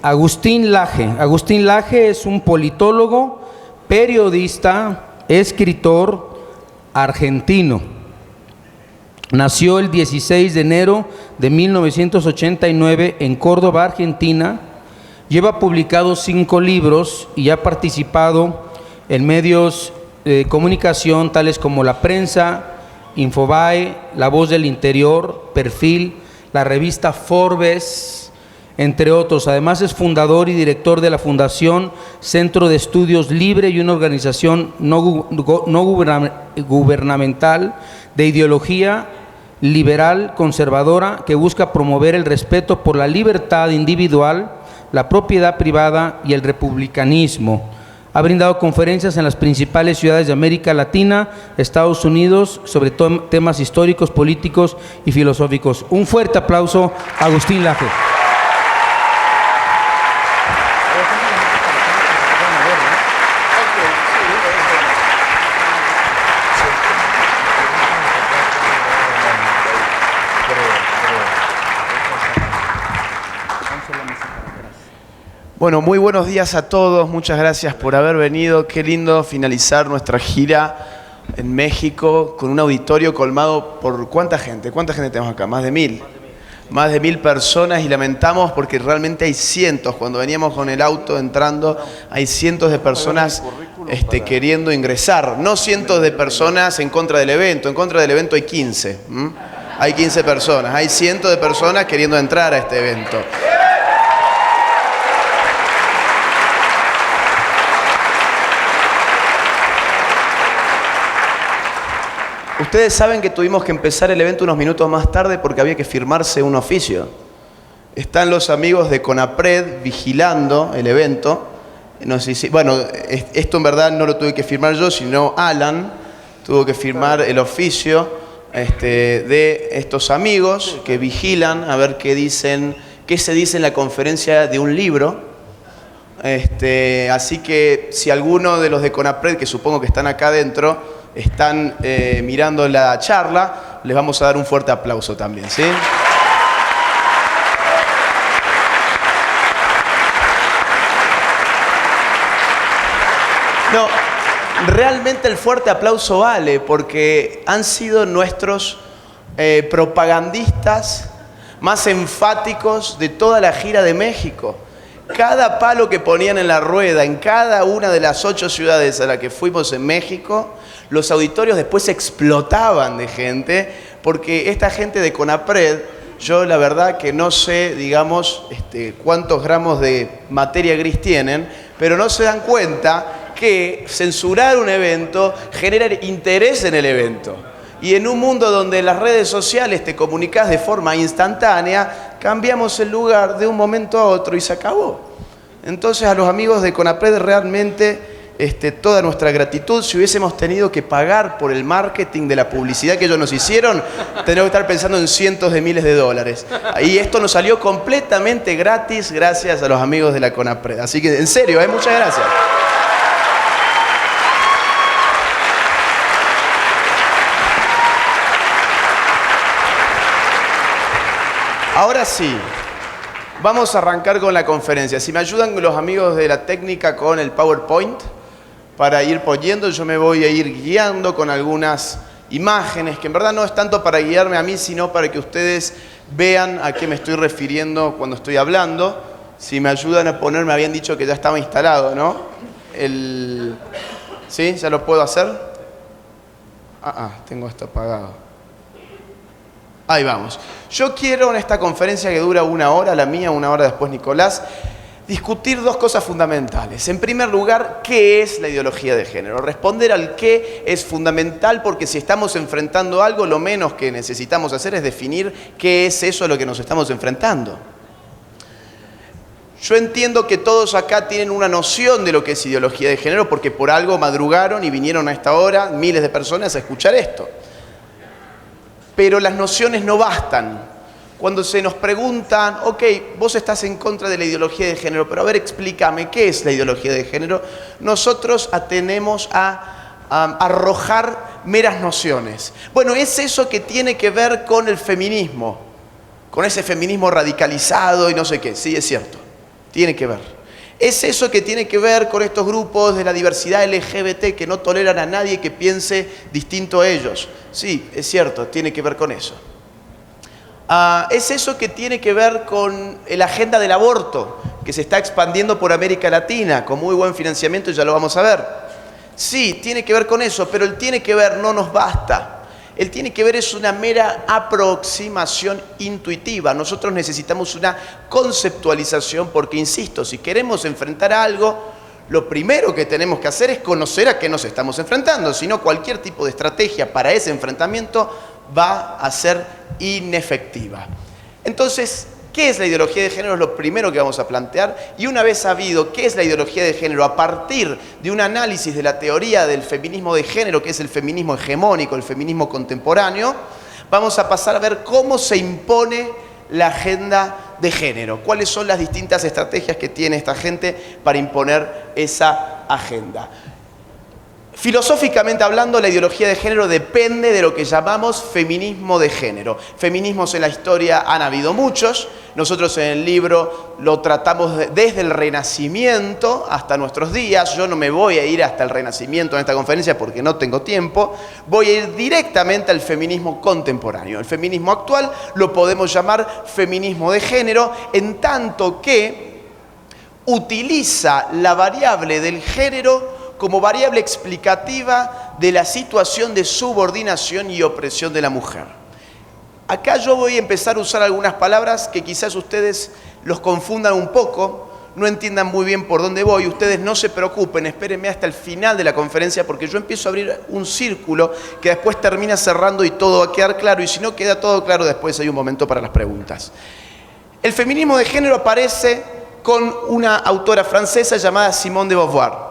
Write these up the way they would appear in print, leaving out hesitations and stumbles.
Agustín Laje. Agustín Laje es un politólogo, periodista, escritor argentino. Nació el 16 de enero de 1989 en Córdoba, Argentina. Lleva publicados 5 libros y ha participado en medios de comunicación tales como La Prensa, Infobae, La Voz del Interior, Perfil, la revista Forbes, entre otros. Además es fundador y director de la Fundación Centro de Estudios Libre y una organización no gubernamental de ideología liberal conservadora que busca promover el respeto por la libertad individual, la propiedad privada y el republicanismo. Ha brindado conferencias en las principales ciudades de América Latina, Estados Unidos, sobre temas históricos, políticos y filosóficos. Un fuerte aplauso a Agustín Laje. Bueno, muy buenos días a todos, muchas gracias por haber venido. Qué lindo finalizar nuestra gira en México con un auditorio colmado por ¿cuánta gente? ¿Cuánta gente tenemos acá? Más de 1000. Más de 1000 personas y lamentamos porque realmente hay cientos. Cuando veníamos con el auto entrando, hay cientos de personas queriendo ingresar. No cientos de personas en contra del evento. En contra del evento hay 15. Hay 15 personas. Hay cientos de personas queriendo entrar a este evento. Ustedes saben que tuvimos que empezar el evento unos minutos más tarde porque había que firmarse un oficio. Están los amigos de CONAPRED vigilando el evento. No sé si, bueno, esto en verdad no lo tuve que firmar yo, sino Alan tuvo que firmar el oficio de estos amigos que vigilan a ver qué se dice en la conferencia de un libro. Así que si alguno de los de CONAPRED, que supongo que están acá adentro, están mirando la charla, les vamos a dar un fuerte aplauso también, ¿sí? No, realmente el fuerte aplauso vale porque han sido nuestros propagandistas más enfáticos de toda la gira de México. Cada palo que ponían en la rueda en cada una de las 8 ciudades a las que fuimos en México, los auditorios después explotaban de gente, porque esta gente de CONAPRED, yo la verdad que no sé, digamos, cuántos gramos de materia gris tienen, pero no se dan cuenta que censurar un evento genera interés en el evento. Y en un mundo donde en las redes sociales te comunicas de forma instantánea, cambiamos el lugar de un momento a otro y se acabó. Entonces a los amigos de CONAPRED realmente toda nuestra gratitud. Si hubiésemos tenido que pagar por el marketing de la publicidad que ellos nos hicieron, tendríamos que estar pensando en cientos de miles de dólares. Y esto nos salió completamente gratis gracias a los amigos de la CONAPRED. Así que en serio, muchas gracias. Ahora sí, vamos a arrancar con la conferencia. Si me ayudan los amigos de la técnica con el PowerPoint para ir poniendo, yo me voy a ir guiando con algunas imágenes, que en verdad no es tanto para guiarme a mí, sino para que ustedes vean a qué me estoy refiriendo cuando estoy hablando. Si me ayudan a poner, me habían dicho que ya estaba instalado, ¿no? ¿Sí? ¿Ya lo puedo hacer? Tengo esto apagado. Ahí vamos. Yo quiero en esta conferencia que dura 1 hora, la mía 1 hora después Nicolás, discutir 2 cosas fundamentales. En primer lugar, ¿qué es la ideología de género? Responder al qué es fundamental porque si estamos enfrentando algo, lo menos que necesitamos hacer es definir qué es eso a lo que nos estamos enfrentando. Yo entiendo que todos acá tienen una noción de lo que es ideología de género porque por algo madrugaron y vinieron a esta hora miles de personas a escuchar esto. Pero las nociones no bastan. Cuando se nos preguntan, ok, vos estás en contra de la ideología de género, pero a ver, explícame, ¿qué es la ideología de género? Nosotros atenemos a arrojar meras nociones. Bueno, es eso que tiene que ver con el feminismo. con ese feminismo radicalizado y no sé qué. Sí, es cierto, tiene que ver. Es eso que tiene que ver con estos grupos de la diversidad LGBT que no toleran a nadie que piense distinto a ellos. Sí, es cierto, tiene que ver con eso. Es eso que tiene que ver con la agenda del aborto, que se está expandiendo por América Latina, con muy buen financiamiento, y ya lo vamos a ver. Sí, tiene que ver con eso, pero el tiene que ver no nos basta. El tiene que ver es una mera aproximación intuitiva. Nosotros necesitamos una conceptualización porque, insisto, si queremos enfrentar algo, lo primero que tenemos que hacer es conocer a qué nos estamos enfrentando. Si no, cualquier tipo de estrategia para ese enfrentamiento va a ser inefectiva. Entonces, ¿qué es la ideología de género? Es lo primero que vamos a plantear. Y una vez sabido qué es la ideología de género, a partir de un análisis de la teoría del feminismo de género, que es el feminismo hegemónico, el feminismo contemporáneo, vamos a pasar a ver cómo se impone la agenda de género, cuáles son las distintas estrategias que tiene esta gente para imponer esa agenda. Filosóficamente hablando, la ideología de género depende de lo que llamamos feminismo de género. Feminismos en la historia han habido muchos. Nosotros en el libro lo tratamos desde el Renacimiento hasta nuestros días. Yo no me voy a ir hasta el Renacimiento en esta conferencia porque no tengo tiempo. Voy a ir directamente al feminismo contemporáneo. El feminismo actual lo podemos llamar feminismo de género, en tanto que utiliza la variable del género como variable explicativa de la situación de subordinación y opresión de la mujer. Acá yo voy a empezar a usar algunas palabras que quizás ustedes los confundan un poco, no entiendan muy bien por dónde voy. Ustedes no se preocupen, espérenme hasta el final de la conferencia porque yo empiezo a abrir un círculo que después termina cerrando y todo va a quedar claro, y si no queda todo claro después hay un momento para las preguntas. El feminismo de género aparece con una autora francesa llamada Simone de Beauvoir,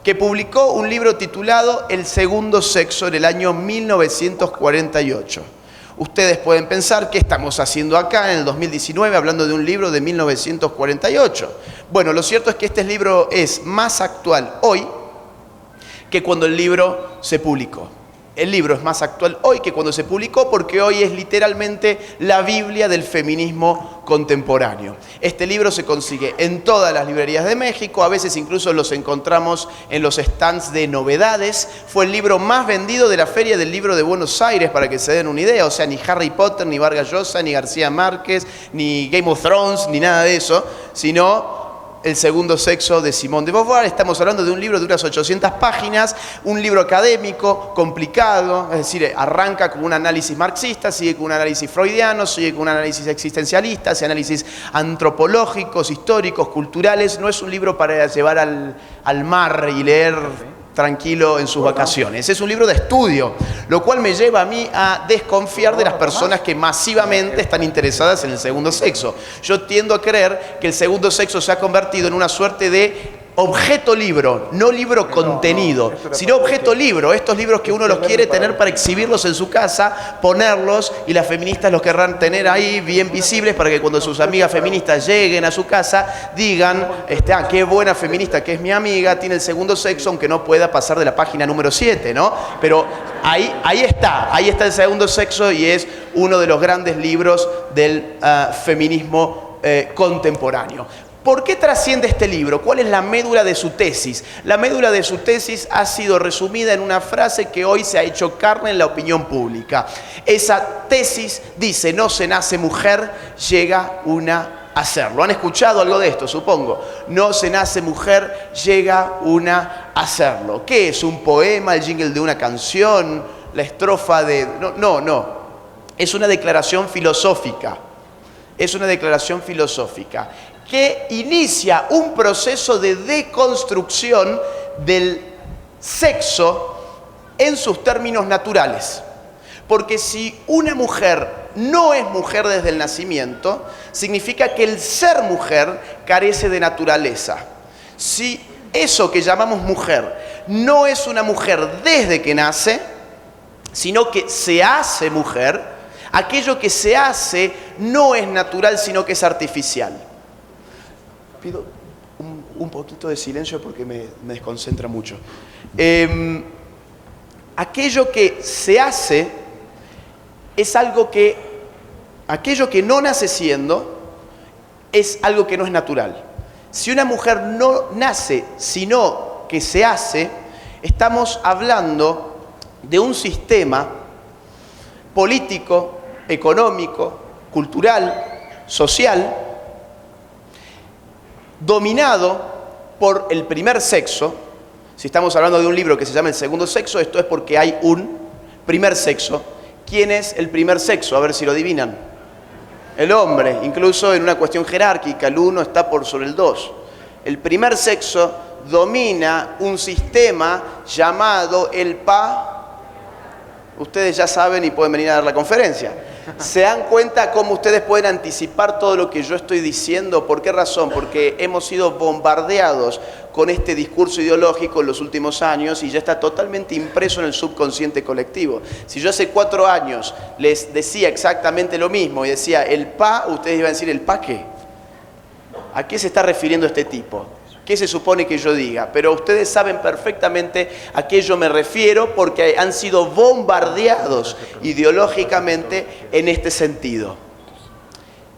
que publicó un libro titulado El segundo sexo en el año 1948. Ustedes pueden pensar, ¿qué estamos haciendo acá en el 2019 hablando de un libro de 1948? Bueno, lo cierto es que este libro es más actual hoy que cuando el libro se publicó. El libro es más actual hoy que cuando se publicó porque hoy es literalmente la Biblia del feminismo contemporáneo. Este libro se consigue en todas las librerías de México, a veces incluso los encontramos en los stands de novedades. Fue el libro más vendido de la Feria del Libro de Buenos Aires, para que se den una idea. O sea, ni Harry Potter, ni Vargas Llosa, ni García Márquez, ni Game of Thrones, ni nada de eso, sino El segundo sexo de Simone de Beauvoir. Estamos hablando de un libro de unas 800 páginas, un libro académico, complicado, es decir, arranca con un análisis marxista, sigue con un análisis freudiano, sigue con un análisis existencialista, hace análisis antropológicos, históricos, culturales. No es un libro para llevar al mar y leer tranquilo en sus vacaciones. Es un libro de estudio, lo cual me lleva a mí a desconfiar de las personas que masivamente están interesadas en el segundo sexo. Yo tiendo a creer que el segundo sexo se ha convertido en una suerte de objeto libro, no libro contenido, sino objeto libro. Estos libros que uno los quiere tener para exhibirlos en su casa, ponerlos, y las feministas los querrán tener ahí bien visibles para que cuando sus amigas feministas lleguen a su casa digan, qué buena feminista que es mi amiga, tiene el segundo sexo, aunque no pueda pasar de la página número 7, ¿no? Pero ahí está el segundo sexo, y es uno de los grandes libros del feminismo contemporáneo. ¿Por qué trasciende este libro? ¿Cuál es la médula de su tesis? La médula de su tesis ha sido resumida en una frase que hoy se ha hecho carne en la opinión pública. Esa tesis dice: no se nace mujer, llega una a serlo. ¿Han escuchado algo de esto? Supongo. No se nace mujer, llega una a serlo. ¿Qué es? ¿Un poema? ¿El jingle de una canción? ¿La estrofa de...? No. Es una declaración filosófica. Es una declaración filosófica que inicia un proceso de deconstrucción del sexo en sus términos naturales. Porque si una mujer no es mujer desde el nacimiento, significa que el ser mujer carece de naturaleza. Si eso que llamamos mujer no es una mujer desde que nace, sino que se hace mujer, aquello que se hace no es natural, sino que es artificial. Pido un poquito de silencio porque me desconcentra mucho. Aquello que se hace es algo que Aquello que no nace siendo es algo que no es natural. Si una mujer no nace, sino que se hace, estamos hablando de un sistema político, económico, cultural, social, dominado por el primer sexo. Si estamos hablando de un libro que se llama El segundo sexo, esto es porque hay un primer sexo. ¿Quién es el primer sexo? A ver si lo adivinan. El hombre, incluso en una cuestión jerárquica, el uno está por sobre el dos. El primer sexo domina un sistema llamado el Ustedes ya saben y pueden venir a dar la conferencia. ¿Se dan cuenta cómo ustedes pueden anticipar todo lo que yo estoy diciendo? ¿Por qué razón? Porque hemos sido bombardeados con este discurso ideológico en los últimos años y ya está totalmente impreso en el subconsciente colectivo. Si yo hace 4 años les decía exactamente lo mismo y decía el ustedes iban a decir ¿el qué? ¿A qué se está refiriendo este tipo? ¿Qué se supone que yo diga? Pero ustedes saben perfectamente a qué yo me refiero porque han sido bombardeados ideológicamente en este sentido.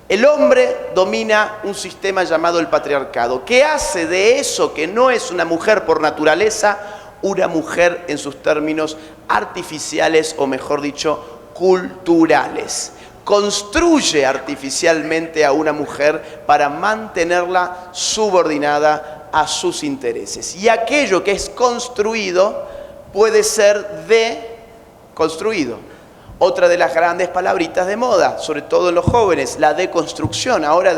El hombre domina un sistema llamado el patriarcado. ¿Qué hace de eso que no es una mujer por naturaleza, una mujer en sus términos artificiales o mejor dicho, culturales? Construye artificialmente a una mujer para mantenerla subordinada a sus intereses. Y aquello que es construido puede ser deconstruido. Otra de las grandes palabritas de moda, sobre todo en los jóvenes, la deconstrucción. Ahora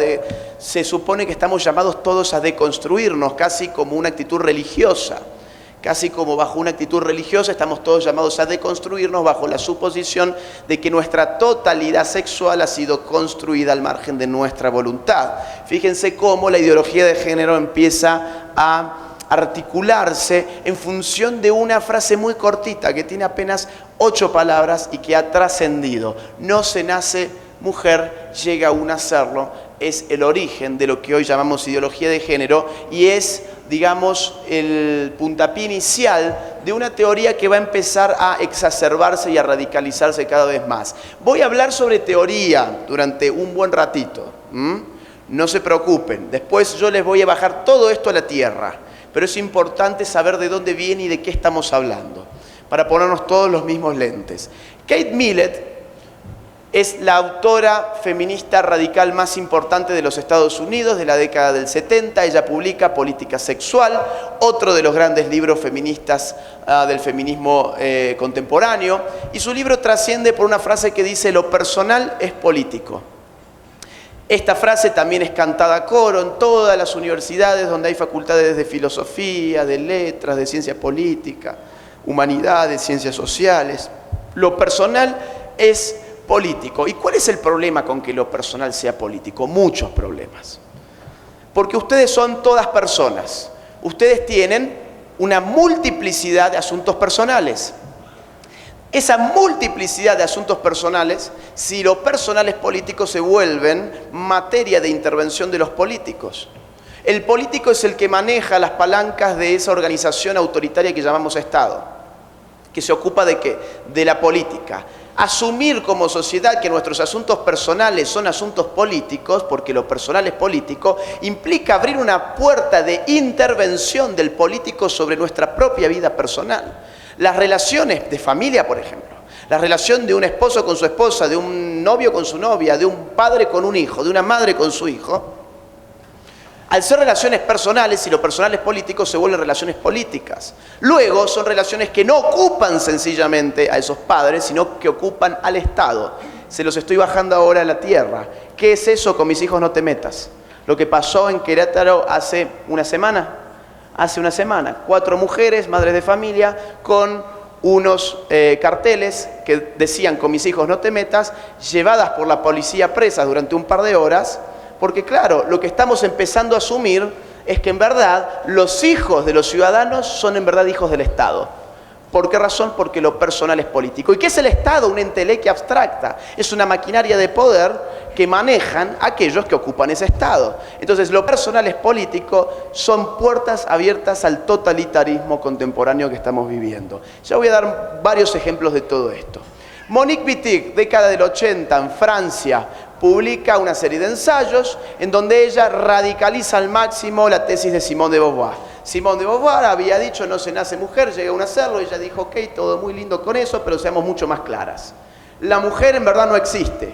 se supone que estamos llamados todos a deconstruirnos, casi como una actitud religiosa. Casi como bajo una actitud religiosa estamos todos llamados a deconstruirnos bajo la suposición de que nuestra totalidad sexual ha sido construida al margen de nuestra voluntad. Fíjense cómo la ideología de género empieza a articularse en función de una frase muy cortita que tiene apenas 8 palabras y que ha trascendido. No se nace mujer, llega a serlo. Es el origen de lo que hoy llamamos ideología de género y es, digamos, el puntapié inicial de una teoría que va a empezar a exacerbarse y a radicalizarse cada vez más. Voy a hablar sobre teoría durante un buen ratito. No se preocupen, después yo les voy a bajar todo esto a la tierra, pero es importante saber de dónde viene y de qué estamos hablando, para ponernos todos los mismos lentes. Kate Millett es la autora feminista radical más importante de los Estados Unidos de la década del 70. Ella publica Política Sexual, otro de los grandes libros feministas del feminismo contemporáneo. Y su libro trasciende por una frase que dice: lo personal es político. Esta frase también es cantada a coro en todas las universidades donde hay facultades de filosofía, de letras, de ciencia política, humanidades, ciencias sociales. Lo personal es político. ¿Y cuál es el problema con que lo personal sea político? Muchos problemas. Porque ustedes son todas personas. Ustedes tienen una multiplicidad de asuntos personales. Esa multiplicidad de asuntos personales, si lo personal es político, se vuelven materia de intervención de los políticos. El político es el que maneja las palancas de esa organización autoritaria que llamamos Estado, que se ocupa ¿de qué? De la política. Asumir como sociedad que nuestros asuntos personales son asuntos políticos, porque lo personal es político, implica abrir una puerta de intervención del político sobre nuestra propia vida personal. Las relaciones de familia, por ejemplo, la relación de un esposo con su esposa, de un novio con su novia, de un padre con un hijo, de una madre con su hijo, al ser relaciones personales y lo personal es político, se vuelven relaciones políticas. Luego son relaciones que no ocupan sencillamente a esos padres, sino que ocupan al Estado. Se los estoy bajando ahora a la tierra. ¿Qué es eso? Con mis hijos no te metas. Lo que pasó en Querétaro hace una semana. 4 mujeres, madres de familia, con unos carteles que decían con mis hijos no te metas, llevadas por la policía presas durante un par de horas. Porque claro, lo que estamos empezando a asumir es que en verdad los hijos de los ciudadanos son en verdad hijos del Estado. ¿Por qué razón? Porque lo personal es político. ¿Y qué es el Estado? Una entelequia abstracta. Es una maquinaria de poder que manejan aquellos que ocupan ese Estado. Entonces, lo personal es político, son puertas abiertas al totalitarismo contemporáneo que estamos viviendo. Ya voy a dar varios ejemplos de todo esto. Monique Wittig, década del 80, en Francia, publica una serie de ensayos en donde ella radicaliza al máximo la tesis de Simone de Beauvoir. Simone de Beauvoir había dicho no se nace mujer, llega a nacerlo, y ella dijo ok, todo muy lindo con eso, pero seamos mucho más claras. La mujer en verdad no existe.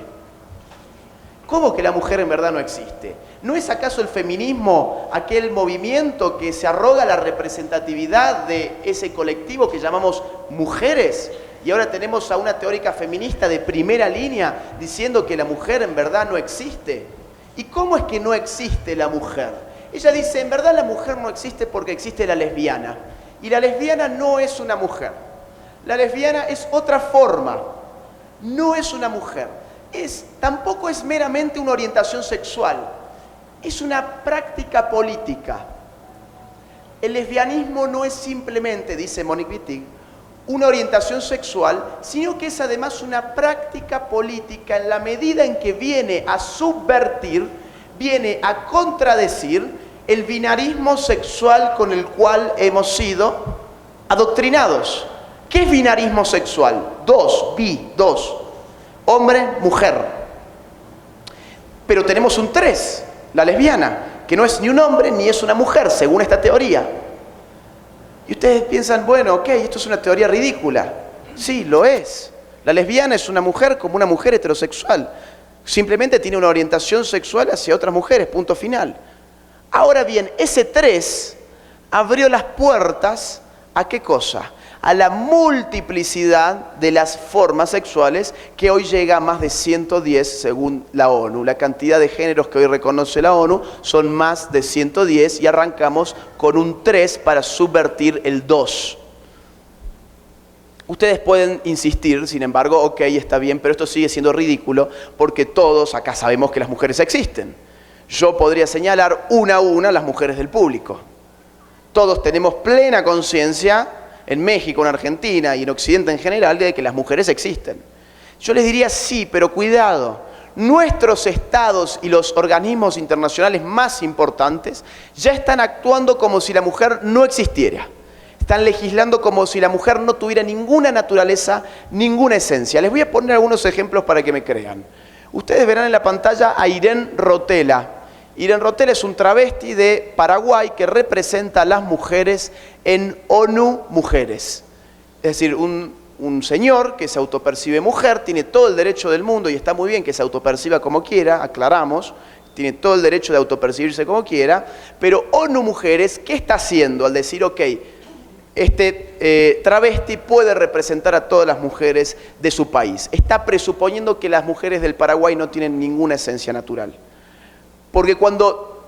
¿Cómo que la mujer en verdad no existe? ¿No es acaso el feminismo aquel movimiento que se arroga la representatividad de ese colectivo que llamamos mujeres? Y ahora tenemos a una teórica feminista de primera línea diciendo que la mujer en verdad no existe. ¿Y cómo es que no existe la mujer? Ella dice, en verdad la mujer no existe porque existe la lesbiana. Y la lesbiana no es una mujer. La lesbiana es otra forma. No es una mujer. Tampoco es meramente una orientación sexual. Es una práctica política. El lesbianismo no es simplemente, dice Monique Wittig, una orientación sexual, sino que es además una práctica política en la medida en que viene a subvertir, viene a contradecir el binarismo sexual con el cual hemos sido adoctrinados. ¿Qué es binarismo sexual? Dos. Hombre, mujer. Pero tenemos un 3, la lesbiana, que no es ni un hombre ni es una mujer, según esta teoría. Y ustedes piensan, bueno, ok, esto es una teoría ridícula. Sí, lo es. La lesbiana es una mujer como una mujer heterosexual. Simplemente tiene una orientación sexual hacia otras mujeres, punto final. Ahora bien, ese 3 abrió las puertas ¿a qué cosa? A la multiplicidad de las formas sexuales que hoy llega a más de 110 según la ONU. La cantidad de géneros que hoy reconoce la ONU son más de 110 y arrancamos con un 3 para subvertir el 2. Ustedes pueden insistir, sin embargo, ok, está bien, pero esto sigue siendo ridículo porque todos acá sabemos que las mujeres existen. Yo podría señalar una a una las mujeres del público. Todos tenemos plena conciencia en México, en Argentina y en Occidente en general, de que las mujeres existen. Yo les diría sí, pero cuidado. Nuestros estados y los organismos internacionales más importantes ya están actuando como si la mujer no existiera. Están legislando como si la mujer no tuviera ninguna naturaleza, ninguna esencia. Les voy a poner algunos ejemplos para que me crean. Ustedes verán en la pantalla a Irene Rotella. Irene Rotella es un travesti de Paraguay que representa a las mujeres en ONU Mujeres. Es decir, un señor que se autopercibe mujer, tiene todo el derecho del mundo y está muy bien que se autoperciba como quiera, aclaramos, tiene todo el derecho de autopercibirse como quiera, pero ONU Mujeres, ¿qué está haciendo al decir, ok, este travesti puede representar a todas las mujeres de su país? Está presuponiendo que las mujeres del Paraguay no tienen ninguna esencia natural. Porque cuando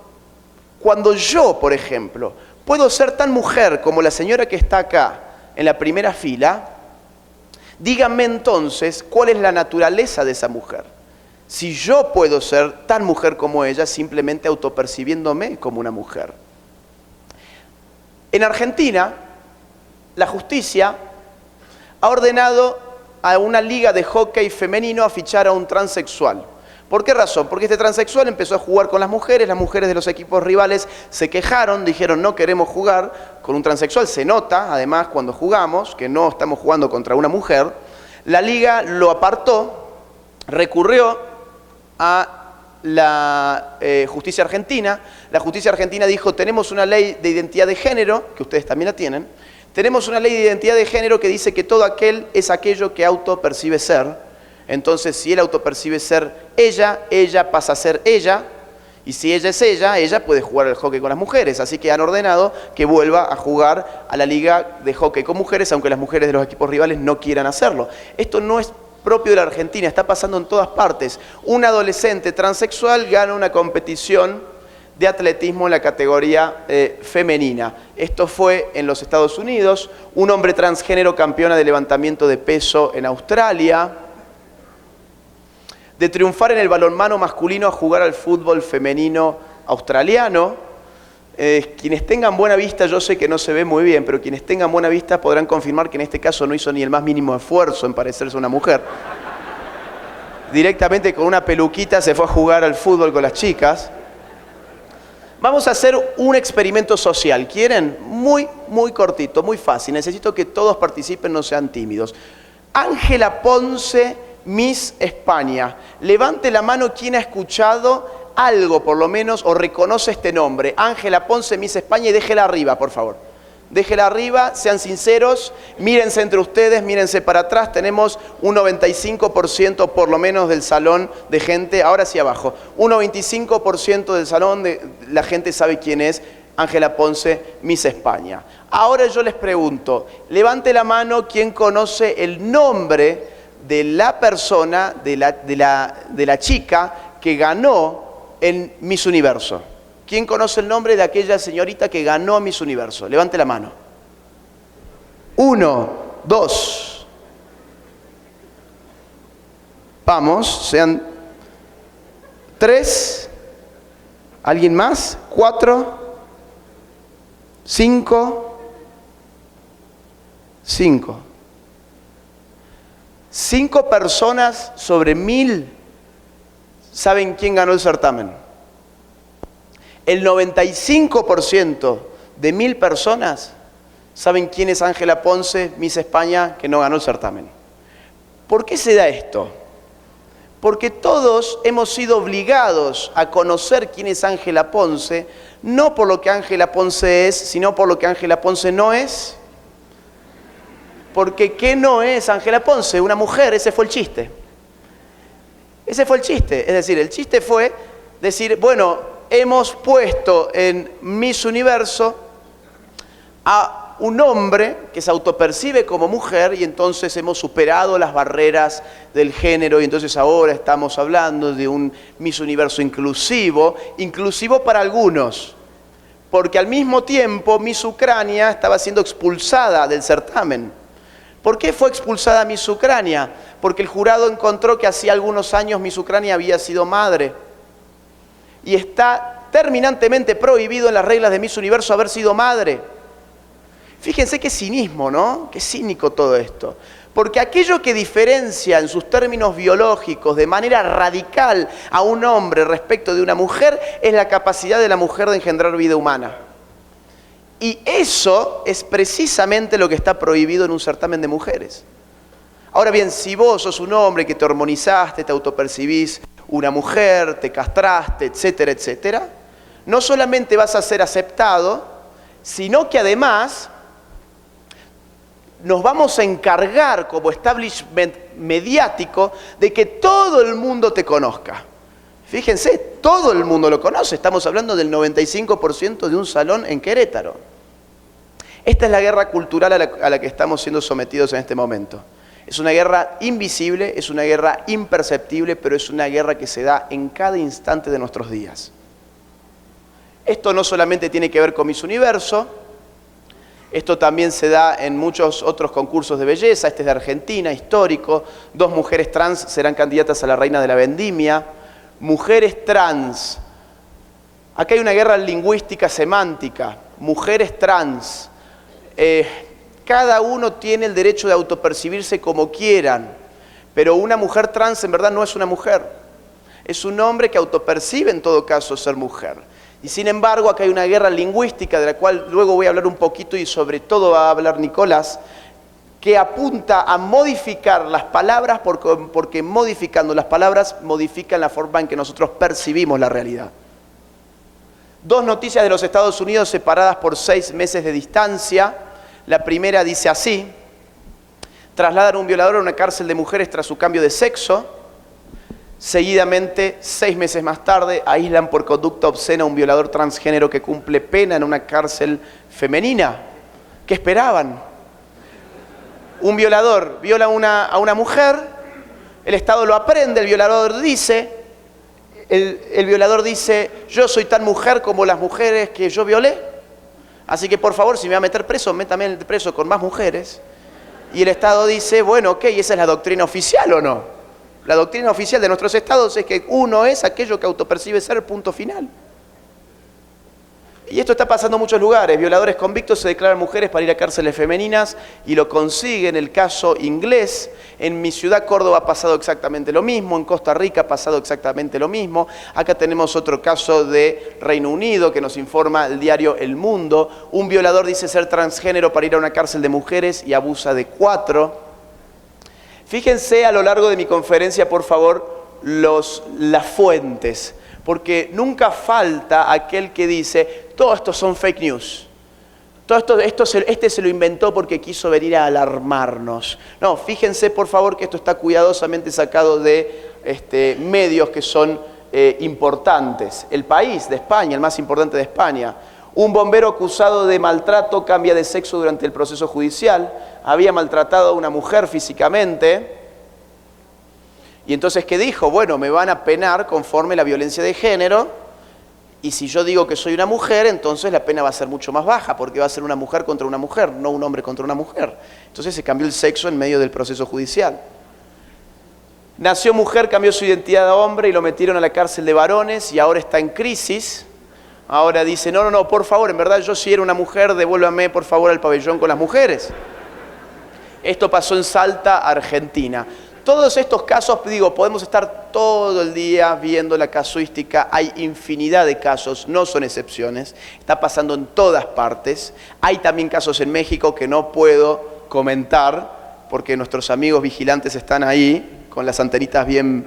yo, por ejemplo, puedo ser tan mujer como la señora que está acá en la primera fila, díganme entonces cuál es la naturaleza de esa mujer. Si yo puedo ser tan mujer como ella, simplemente autopercibiéndome como una mujer. En Argentina, la justicia ha ordenado a una liga de hockey femenino a fichar a un transexual. ¿Por qué razón? Porque este transexual empezó a jugar con las mujeres de los equipos rivales se quejaron, dijeron no queremos jugar con un transexual, se nota además cuando jugamos que no estamos jugando contra una mujer. La liga lo apartó, recurrió a la justicia argentina. La justicia argentina dijo tenemos una ley de identidad de género, que ustedes también la tienen, tenemos una ley de identidad de género que dice que todo aquel es aquello que autopercibe ser. Entonces, si él autopercibe ser ella, ella pasa a ser ella, y si ella es ella puede jugar al hockey con las mujeres. Así que han ordenado que vuelva a jugar a la liga de hockey con mujeres, aunque las mujeres de los equipos rivales no quieran hacerlo. Esto no es propio de la Argentina, está pasando en todas partes. Un adolescente transexual gana una competición de atletismo en la categoría femenina. Esto fue en los Estados Unidos. Un hombre transgénero campeona de levantamiento de peso en Australia. De triunfar en el balonmano masculino a jugar al fútbol femenino australiano. Quienes tengan buena vista, yo sé que no se ve muy bien, pero quienes tengan buena vista podrán confirmar que en este caso no hizo ni el más mínimo esfuerzo en parecerse a una mujer. Directamente con una peluquita se fue a jugar al fútbol con las chicas. Vamos a hacer un experimento social. ¿Quieren? Muy cortito, muy fácil. Necesito que todos participen, no sean tímidos. Ángela Ponce, Miss España. Levante la mano quien ha escuchado algo, por lo menos, o reconoce este nombre. Ángela Ponce, Miss España, y déjela arriba, por favor. Déjela arriba, sean sinceros, mírense entre ustedes, mírense para atrás. Tenemos un 95% por lo menos del salón de gente, ahora sí abajo. Un 95% del salón de la gente sabe quién es Ángela Ponce, Miss España. Ahora yo les pregunto, levante la mano quien conoce el nombre de la persona, de la chica que ganó en Miss Universo. ¿Quién conoce el nombre de aquella señorita que ganó Miss Universo? Levante la mano. 1, 2. Vamos, sean 3. ¿Alguien más? 4. 5. 5. 5 personas sobre 1000 saben quién ganó el certamen. El 95% de 1000 personas saben quién es Ángela Ponce, Miss España, que no ganó el certamen. ¿Por qué se da esto? Porque todos hemos sido obligados a conocer quién es Ángela Ponce, no por lo que Ángela Ponce es, sino por lo que Ángela Ponce no es. Porque ¿qué no es Ángela Ponce? Una mujer, ese fue el chiste. Ese fue el chiste. Es decir, el chiste fue decir, bueno, hemos puesto en Miss Universo a un hombre que se autopercibe como mujer y entonces hemos superado las barreras del género y entonces ahora estamos hablando de un Miss Universo inclusivo para algunos, porque al mismo tiempo Miss Ucrania estaba siendo expulsada del certamen. ¿Por qué fue expulsada Miss Ucrania? Porque el jurado encontró que hacía algunos años Miss Ucrania había sido madre. Y está terminantemente prohibido en las reglas de Miss Universo haber sido madre. Fíjense qué cinismo, ¿no? Qué cínico todo esto. Porque aquello que diferencia en sus términos biológicos de manera radical a un hombre respecto de una mujer es la capacidad de la mujer de engendrar vida humana. Y eso es precisamente lo que está prohibido en un certamen de mujeres. Ahora bien, si vos sos un hombre que te hormonizaste, te autopercibís una mujer, te castraste, etcétera, etcétera, no solamente vas a ser aceptado, sino que además nos vamos a encargar como establishment mediático de que todo el mundo te conozca. Fíjense, todo el mundo lo conoce, estamos hablando del 95% de un salón en Querétaro. Esta es la guerra cultural a la que estamos siendo sometidos en este momento. Es una guerra invisible, es una guerra imperceptible, pero es una guerra que se da en cada instante de nuestros días. Esto no solamente tiene que ver con Miss Universo, esto también se da en muchos otros concursos de belleza. Este es de Argentina, histórico. 2 mujeres trans serán candidatas a la reina de la vendimia. Mujeres trans. Acá hay una guerra lingüística semántica. Mujeres trans. Cada uno tiene el derecho de autopercibirse como quieran, pero una mujer trans en verdad no es una mujer. Es un hombre que autopercibe en todo caso ser mujer. Y sin embargo, acá hay una guerra lingüística de la cual luego voy a hablar un poquito y sobre todo va a hablar Nicolás, que apunta a modificar las palabras porque modificando las palabras modifican la forma en que nosotros percibimos la realidad. 2 noticias de los Estados Unidos separadas por 6 meses de distancia. La primera dice así: trasladan a un violador a una cárcel de mujeres tras su cambio de sexo. Seguidamente, 6 meses más tarde, aíslan por conducta obscena a un violador transgénero que cumple pena en una cárcel femenina. ¿Qué esperaban? Un violador viola a una mujer, el Estado lo aprende, el violador dice, yo soy tan mujer como las mujeres que yo violé, así que por favor, si me va a meter preso, métame preso con más mujeres. Y el Estado dice, bueno, ok, ¿esa es la doctrina oficial o no? La doctrina oficial de nuestros estados es que uno es aquello que autopercibe ser, punto final. Y esto está pasando en muchos lugares. Violadores convictos se declaran mujeres para ir a cárceles femeninas y lo consiguen. El caso inglés. En mi ciudad, Córdoba, ha pasado exactamente lo mismo. En Costa Rica ha pasado exactamente lo mismo. Acá tenemos otro caso de Reino Unido que nos informa el diario El Mundo. Un violador dice ser transgénero para ir a una cárcel de mujeres y abusa de 4. Fíjense a lo largo de mi conferencia, por favor, las fuentes, porque nunca falta aquel que dice, todo esto son fake news. Todo esto se lo inventó porque quiso venir a alarmarnos. No, fíjense por favor que esto está cuidadosamente sacado de medios que son importantes. El País de España, el más importante de España. Un bombero acusado de maltrato cambia de sexo durante el proceso judicial. Había maltratado a una mujer físicamente. Y entonces, ¿qué dijo? Bueno, me van a penar conforme la violencia de género. Y si yo digo que soy una mujer, entonces la pena va a ser mucho más baja, porque va a ser una mujer contra una mujer, no un hombre contra una mujer. Entonces se cambió el sexo en medio del proceso judicial. Nació mujer, cambió su identidad a hombre y lo metieron a la cárcel de varones y ahora está en crisis. Ahora dice, no, por favor, en verdad yo si era una mujer, devuélvame por favor al pabellón con las mujeres. Esto pasó en Salta, Argentina. Todos estos casos, podemos estar todo el día viendo la casuística, hay infinidad de casos, no son excepciones, está pasando en todas partes. Hay también casos en México que no puedo comentar porque nuestros amigos vigilantes están ahí con las antenitas bien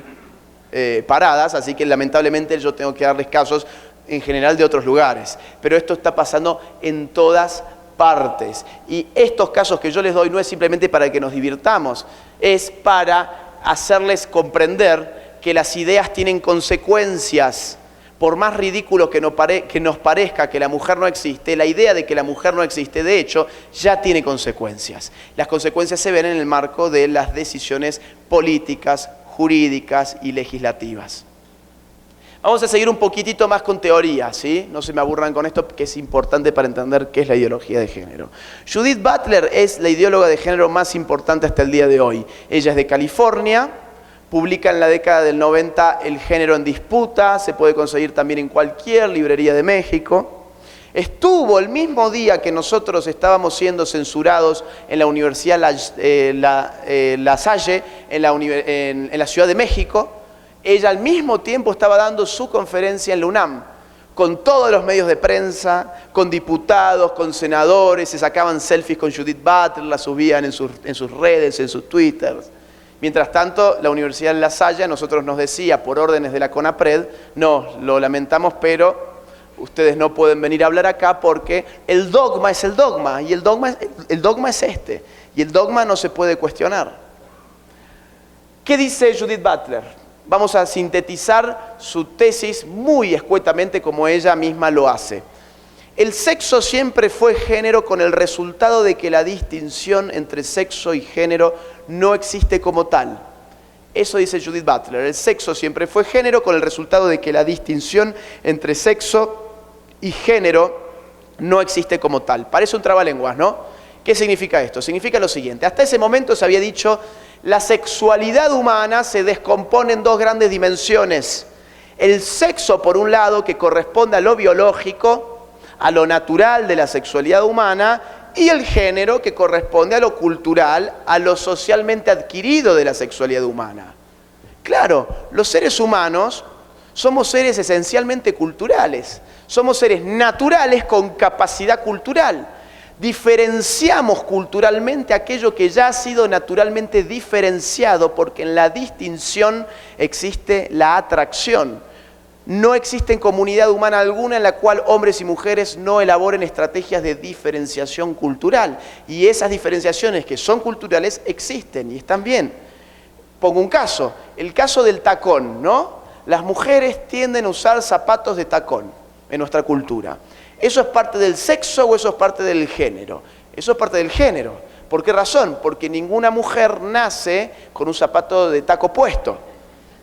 paradas, así que lamentablemente yo tengo que darles casos en general de otros lugares. Pero esto está pasando en todas partes. Y estos casos que yo les doy no es simplemente para que nos divirtamos, es para hacerles comprender que las ideas tienen consecuencias. Por más ridículo que nos parezca que la mujer no existe, la idea de que la mujer no existe, de hecho, ya tiene consecuencias. Las consecuencias se ven en el marco de las decisiones políticas, jurídicas y legislativas. Vamos a seguir un poquitito más con teoría, ¿sí? No se me aburran con esto, que es importante para entender qué es la ideología de género. Judith Butler es la ideóloga de género más importante hasta el día de hoy. Ella es de California, publica en la década del 90 El género en disputa, se puede conseguir también en cualquier librería de México. Estuvo el mismo día que nosotros estábamos siendo censurados en la Universidad La Salle, en la Ciudad de México. Ella al mismo tiempo estaba dando su conferencia en la UNAM, con todos los medios de prensa, con diputados, con senadores, se sacaban selfies con Judith Butler, la subían en sus redes, en sus twitters. Mientras tanto, la Universidad de La Salle a nosotros nos decía, por órdenes de la CONAPRED, no, lo lamentamos, pero ustedes no pueden venir a hablar acá porque el dogma es el dogma, y el dogma es este, y el dogma no se puede cuestionar. ¿Qué dice Judith Butler? Vamos a sintetizar su tesis muy escuetamente como ella misma lo hace. El sexo siempre fue género con el resultado de que la distinción entre sexo y género no existe como tal. Eso dice Judith Butler. El sexo siempre fue género con el resultado de que la distinción entre sexo y género no existe como tal. Parece un trabalenguas, ¿no? ¿Qué significa esto? Significa lo siguiente. Hasta ese momento se había dicho la sexualidad humana se descompone en dos grandes dimensiones. El sexo, por un lado, que corresponde a lo biológico, a lo natural de la sexualidad humana, y el género, que corresponde a lo cultural, a lo socialmente adquirido de la sexualidad humana. Claro, los seres humanos somos seres esencialmente culturales. Somos seres naturales con capacidad cultural. Diferenciamos culturalmente aquello que ya ha sido naturalmente diferenciado, porque en la distinción existe la atracción. No existe en comunidad humana alguna en la cual hombres y mujeres no elaboren estrategias de diferenciación cultural. Y esas diferenciaciones que son culturales existen y están bien. Pongo un caso, el caso del tacón, ¿no? Las mujeres tienden a usar zapatos de tacón en nuestra cultura. ¿Eso es parte del sexo o eso es parte del género? Eso es parte del género. ¿Por qué razón? Porque ninguna mujer nace con un zapato de taco puesto.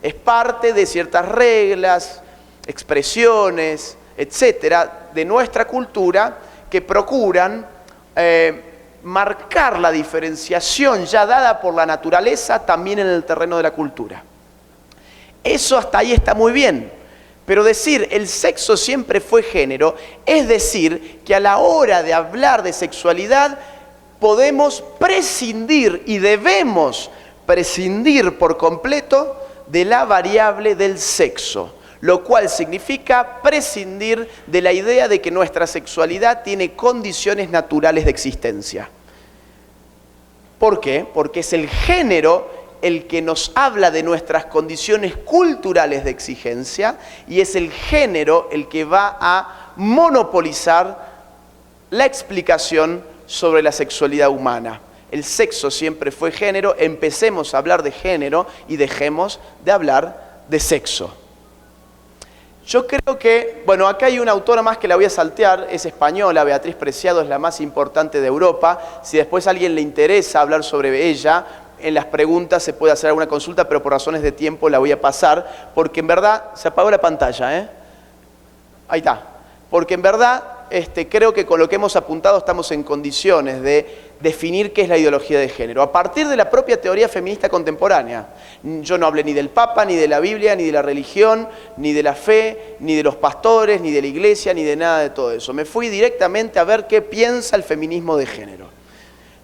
Es parte de ciertas reglas, expresiones, etcétera, de nuestra cultura que procuran marcar la diferenciación ya dada por la naturaleza también en el terreno de la cultura. Eso hasta ahí está muy bien. Pero decir el sexo siempre fue género es decir que a la hora de hablar de sexualidad podemos prescindir y debemos prescindir por completo de la variable del sexo, lo cual significa prescindir de la idea de que nuestra sexualidad tiene condiciones naturales de existencia. ¿Por qué? Porque es el género el que nos habla de nuestras condiciones culturales de exigencia y es el género el que va a monopolizar la explicación sobre la sexualidad humana. El sexo siempre fue género, empecemos a hablar de género y dejemos de hablar de sexo. Yo creo que, bueno, acá hay una autora más que la voy a saltear, es española, Beatriz Preciado, es la más importante de Europa. Si después a alguien le interesa hablar sobre ella, en las preguntas se puede hacer alguna consulta, pero por razones de tiempo la voy a pasar, porque en verdad, se apagó la pantalla, ¿eh? Ahí está. Porque en verdad creo que con lo que hemos apuntado estamos en condiciones de definir qué es la ideología de género, a partir de la propia teoría feminista contemporánea. Yo no hablé ni del Papa, ni de la Biblia, ni de la religión, ni de la fe, ni de los pastores, ni de la iglesia, ni de nada de todo eso. Me fui directamente a ver qué piensa el feminismo de género.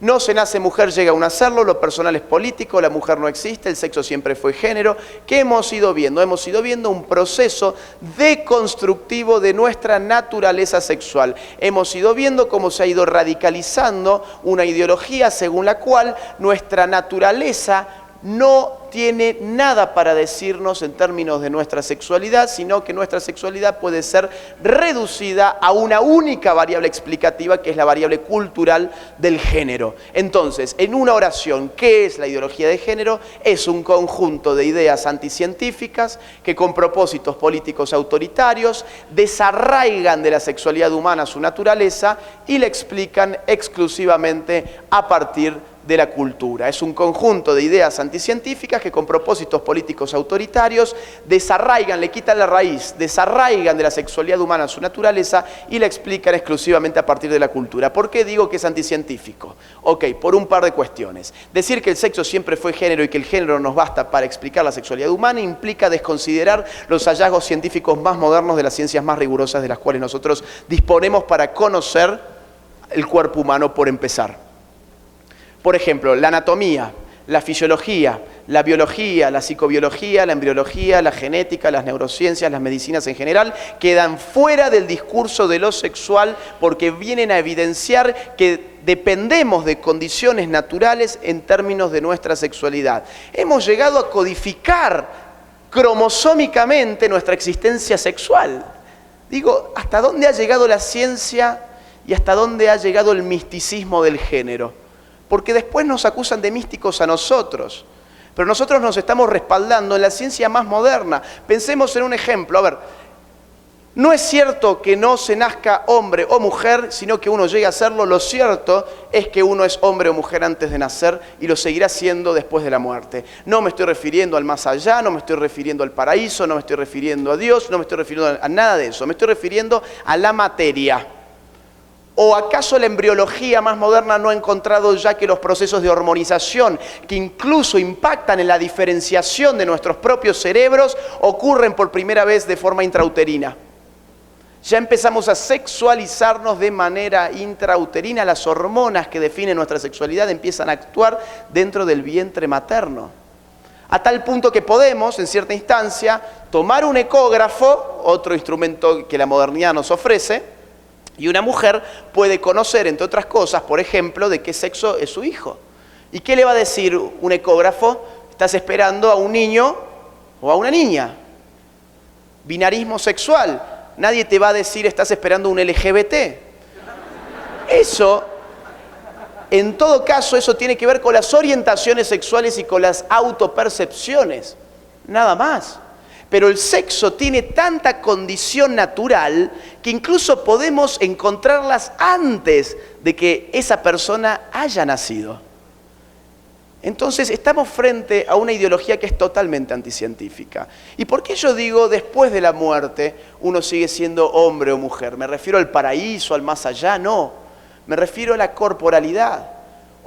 No se nace mujer, llega a un hacerlo, lo personal es político, la mujer no existe, el sexo siempre fue género. ¿Qué hemos ido viendo? Hemos ido viendo un proceso deconstructivo de nuestra naturaleza sexual. Hemos ido viendo cómo se ha ido radicalizando una ideología según la cual nuestra naturaleza no tiene nada para decirnos en términos de nuestra sexualidad, sino que nuestra sexualidad puede ser reducida a una única variable explicativa, que es la variable cultural del género. Entonces, en una oración, ¿qué es la ideología de género? Es un conjunto de ideas anticientíficas que con propósitos políticos autoritarios desarraigan de la sexualidad humana su naturaleza y la explican exclusivamente a partir de la cultura. Es un conjunto de ideas anticientíficas que con propósitos políticos autoritarios desarraigan, le quitan la raíz, desarraigan de la sexualidad humana su naturaleza y la explican exclusivamente a partir de la cultura. ¿Por qué digo que es anticientífico? Ok, por un par de cuestiones. Decir que el sexo siempre fue género y que el género nos basta para explicar la sexualidad humana implica desconsiderar los hallazgos científicos más modernos de las ciencias más rigurosas de las cuales nosotros disponemos para conocer el cuerpo humano, por empezar. Por ejemplo, la anatomía, la fisiología, la biología, la psicobiología, la embriología, la genética, las neurociencias, las medicinas en general, quedan fuera del discurso de lo sexual porque vienen a evidenciar que dependemos de condiciones naturales en términos de nuestra sexualidad. Hemos llegado a codificar cromosómicamente nuestra existencia sexual. Digo, ¿hasta dónde ha llegado la ciencia y hasta dónde ha llegado el misticismo del género? Porque después nos acusan de místicos a nosotros. Pero nosotros nos estamos respaldando en la ciencia más moderna. Pensemos en un ejemplo. A ver, no es cierto que no se nazca hombre o mujer, sino que uno llegue a serlo. Lo cierto es que uno es hombre o mujer antes de nacer y lo seguirá siendo después de la muerte. No me estoy refiriendo al más allá, no me estoy refiriendo al paraíso, no me estoy refiriendo a Dios, no me estoy refiriendo a nada de eso. Me estoy refiriendo a la materia. ¿O acaso la embriología más moderna no ha encontrado ya que los procesos de hormonización, que incluso impactan en la diferenciación de nuestros propios cerebros, ocurren por primera vez de forma intrauterina? Ya empezamos a sexualizarnos de manera intrauterina. Las hormonas que definen nuestra sexualidad empiezan a actuar dentro del vientre materno. A tal punto que podemos, en cierta instancia, tomar un ecógrafo, otro instrumento que la modernidad nos ofrece, y una mujer puede conocer, entre otras cosas, por ejemplo, de qué sexo es su hijo. ¿Y qué le va a decir un ecógrafo? Estás esperando a un niño o a una niña. Binarismo sexual. Nadie te va a decir estás esperando un LGBT. Eso, en todo caso, eso tiene que ver con las orientaciones sexuales y con las autopercepciones. Nada más. Pero el sexo tiene tanta condición natural que incluso podemos encontrarlas antes de que esa persona haya nacido. Entonces estamos frente a una ideología que es totalmente anticientífica. ¿Y por qué yo digo después de la muerte uno sigue siendo hombre o mujer? ¿Me refiero al paraíso, al más allá? No, me refiero a la corporalidad.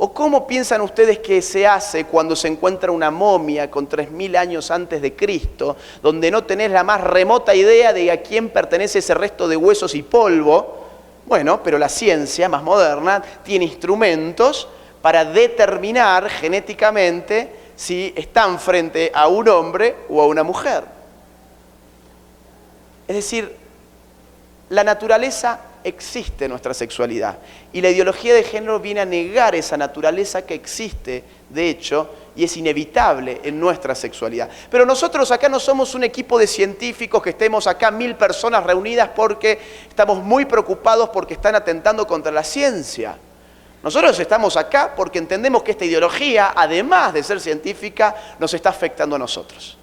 ¿O cómo piensan ustedes que se hace cuando se encuentra una momia con 3000 años antes de Cristo, donde no tenés la más remota idea de a quién pertenece ese resto de huesos y polvo? Bueno, pero la ciencia más moderna tiene instrumentos para determinar genéticamente si están frente a un hombre o a una mujer. Es decir, la naturaleza existe nuestra sexualidad y la ideología de género viene a negar esa naturaleza que existe, de hecho, y es inevitable en nuestra sexualidad. Pero nosotros acá no somos un equipo de científicos que estemos acá 1000 personas reunidas porque estamos muy preocupados porque están atentando contra la ciencia. Nosotros estamos acá porque entendemos que esta ideología, además de ser científica, nos está afectando a nosotros.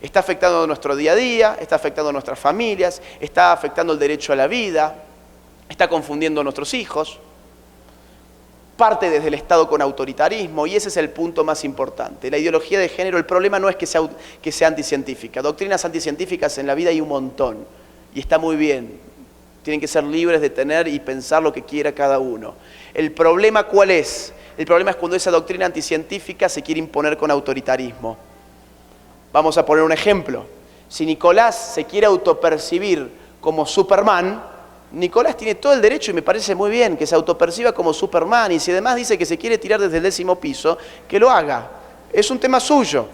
Está afectando nuestro día a día, está afectando a nuestras familias, está afectando el derecho a la vida, está confundiendo a nuestros hijos, parte desde el Estado con autoritarismo, y ese es el punto más importante. La ideología de género, el problema no es que sea anticientífica. Doctrinas anticientíficas en la vida hay un montón, y está muy bien. Tienen que ser libres de tener y pensar lo que quiera cada uno. ¿El problema cuál es? El problema es cuando esa doctrina anticientífica se quiere imponer con autoritarismo. Vamos a poner un ejemplo. Si Nicolás se quiere autopercibir como Superman, Nicolás tiene todo el derecho, y me parece muy bien, que se autoperciba como Superman, y si además dice que se quiere tirar desde el 10º piso, que lo haga. Es un tema suyo.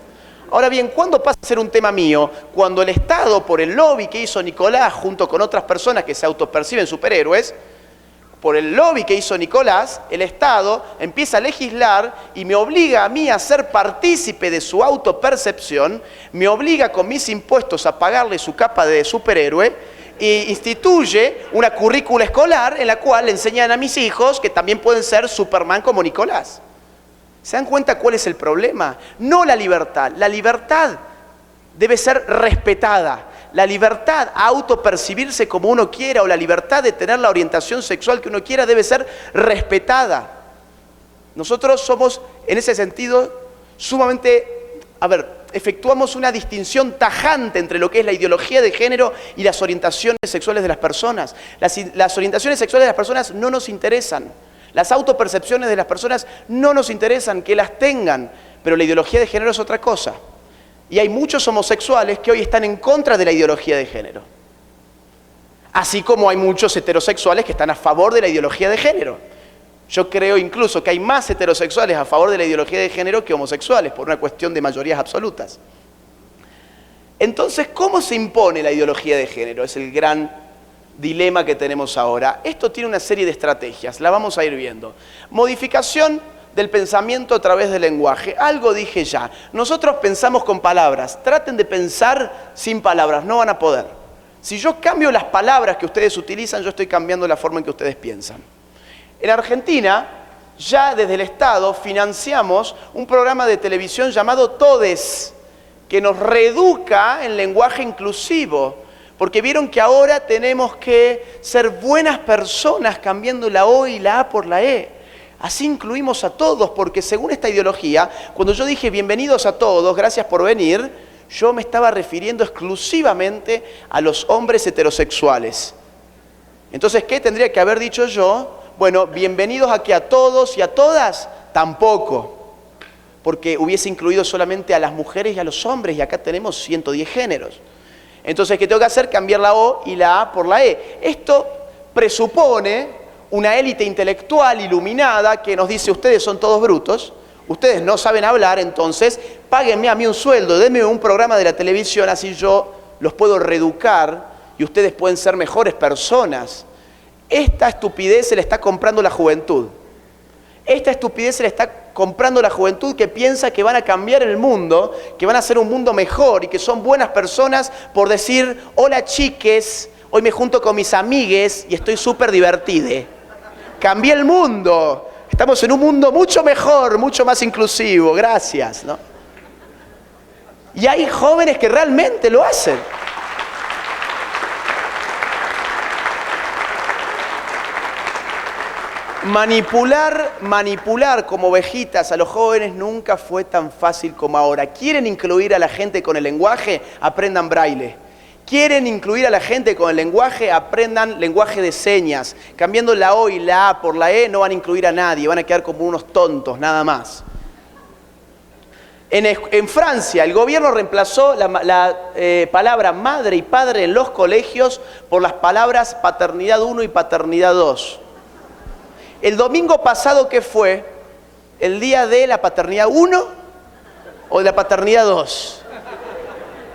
Ahora bien, ¿cuándo pasa a ser un tema mío? Cuando el Estado, por el lobby que hizo Nicolás junto con otras personas que se autoperciben superhéroes, por el lobby que hizo Nicolás, el Estado empieza a legislar y me obliga a mí a ser partícipe de su autopercepción, me obliga con mis impuestos a pagarle su capa de superhéroe e instituye una currícula escolar en la cual le enseñan a mis hijos que también pueden ser Superman como Nicolás. ¿Se dan cuenta cuál es el problema? No la libertad. La libertad debe ser respetada. La libertad a autopercibirse como uno quiera o la libertad de tener la orientación sexual que uno quiera debe ser respetada. Nosotros somos, en ese sentido, sumamente, efectuamos una distinción tajante entre lo que es la ideología de género y las orientaciones sexuales de las personas. Las orientaciones sexuales de las personas no nos interesan. Las autopercepciones de las personas no nos interesan, que las tengan, pero la ideología de género es otra cosa. Y hay muchos homosexuales que hoy están en contra de la ideología de género. Así como hay muchos heterosexuales que están a favor de la ideología de género. Yo creo incluso que hay más heterosexuales a favor de la ideología de género que homosexuales, por una cuestión de mayorías absolutas. Entonces, ¿cómo se impone la ideología de género? Es el gran dilema que tenemos ahora. Esto tiene una serie de estrategias, la vamos a ir viendo. Modificación del pensamiento a través del lenguaje. Algo dije ya. Nosotros pensamos con palabras. Traten de pensar sin palabras, no van a poder. Si yo cambio las palabras que ustedes utilizan, yo estoy cambiando la forma en que ustedes piensan. En Argentina, ya desde el Estado, financiamos un programa de televisión llamado Todes, que nos reeduca en lenguaje inclusivo. Porque vieron que ahora tenemos que ser buenas personas cambiando la O y la A por la E. Así incluimos a todos, porque según esta ideología, cuando yo dije bienvenidos a todos, gracias por venir, yo me estaba refiriendo exclusivamente a los hombres heterosexuales. Entonces, ¿qué tendría que haber dicho yo? Bueno, bienvenidos aquí a todos y a todas, tampoco. Porque hubiese incluido solamente a las mujeres y a los hombres, y acá tenemos 110 géneros. Entonces, ¿qué tengo que hacer? Cambiar la O y la A por la E. Esto presupone una élite intelectual iluminada que nos dice, ustedes son todos brutos, ustedes no saben hablar, entonces páguenme a mí un sueldo, denme un programa de la televisión, así yo los puedo reeducar y ustedes pueden ser mejores personas. Esta estupidez se le está comprando la juventud. Esta estupidez se le está comprando la juventud que piensa que van a cambiar el mundo, que van a hacer un mundo mejor y que son buenas personas por decir, hola chiques, hoy me junto con mis amigues y estoy súper divertida. Cambié el mundo, estamos en un mundo mucho mejor, mucho más inclusivo, gracias, ¿no? Y hay jóvenes que realmente lo hacen. Manipular como ovejitas a los jóvenes nunca fue tan fácil como ahora. ¿Quieren incluir a la gente con el lenguaje? Aprendan braille. ¿Quieren incluir a la gente con el lenguaje? Aprendan lenguaje de señas. Cambiando la O y la A por la E no van a incluir a nadie, van a quedar como unos tontos, nada más. En Francia, el gobierno reemplazó la palabra madre y padre en los colegios por las palabras paternidad 1 y paternidad 2. El domingo pasado, ¿qué fue? ¿El día de la paternidad 1 o de la paternidad 2?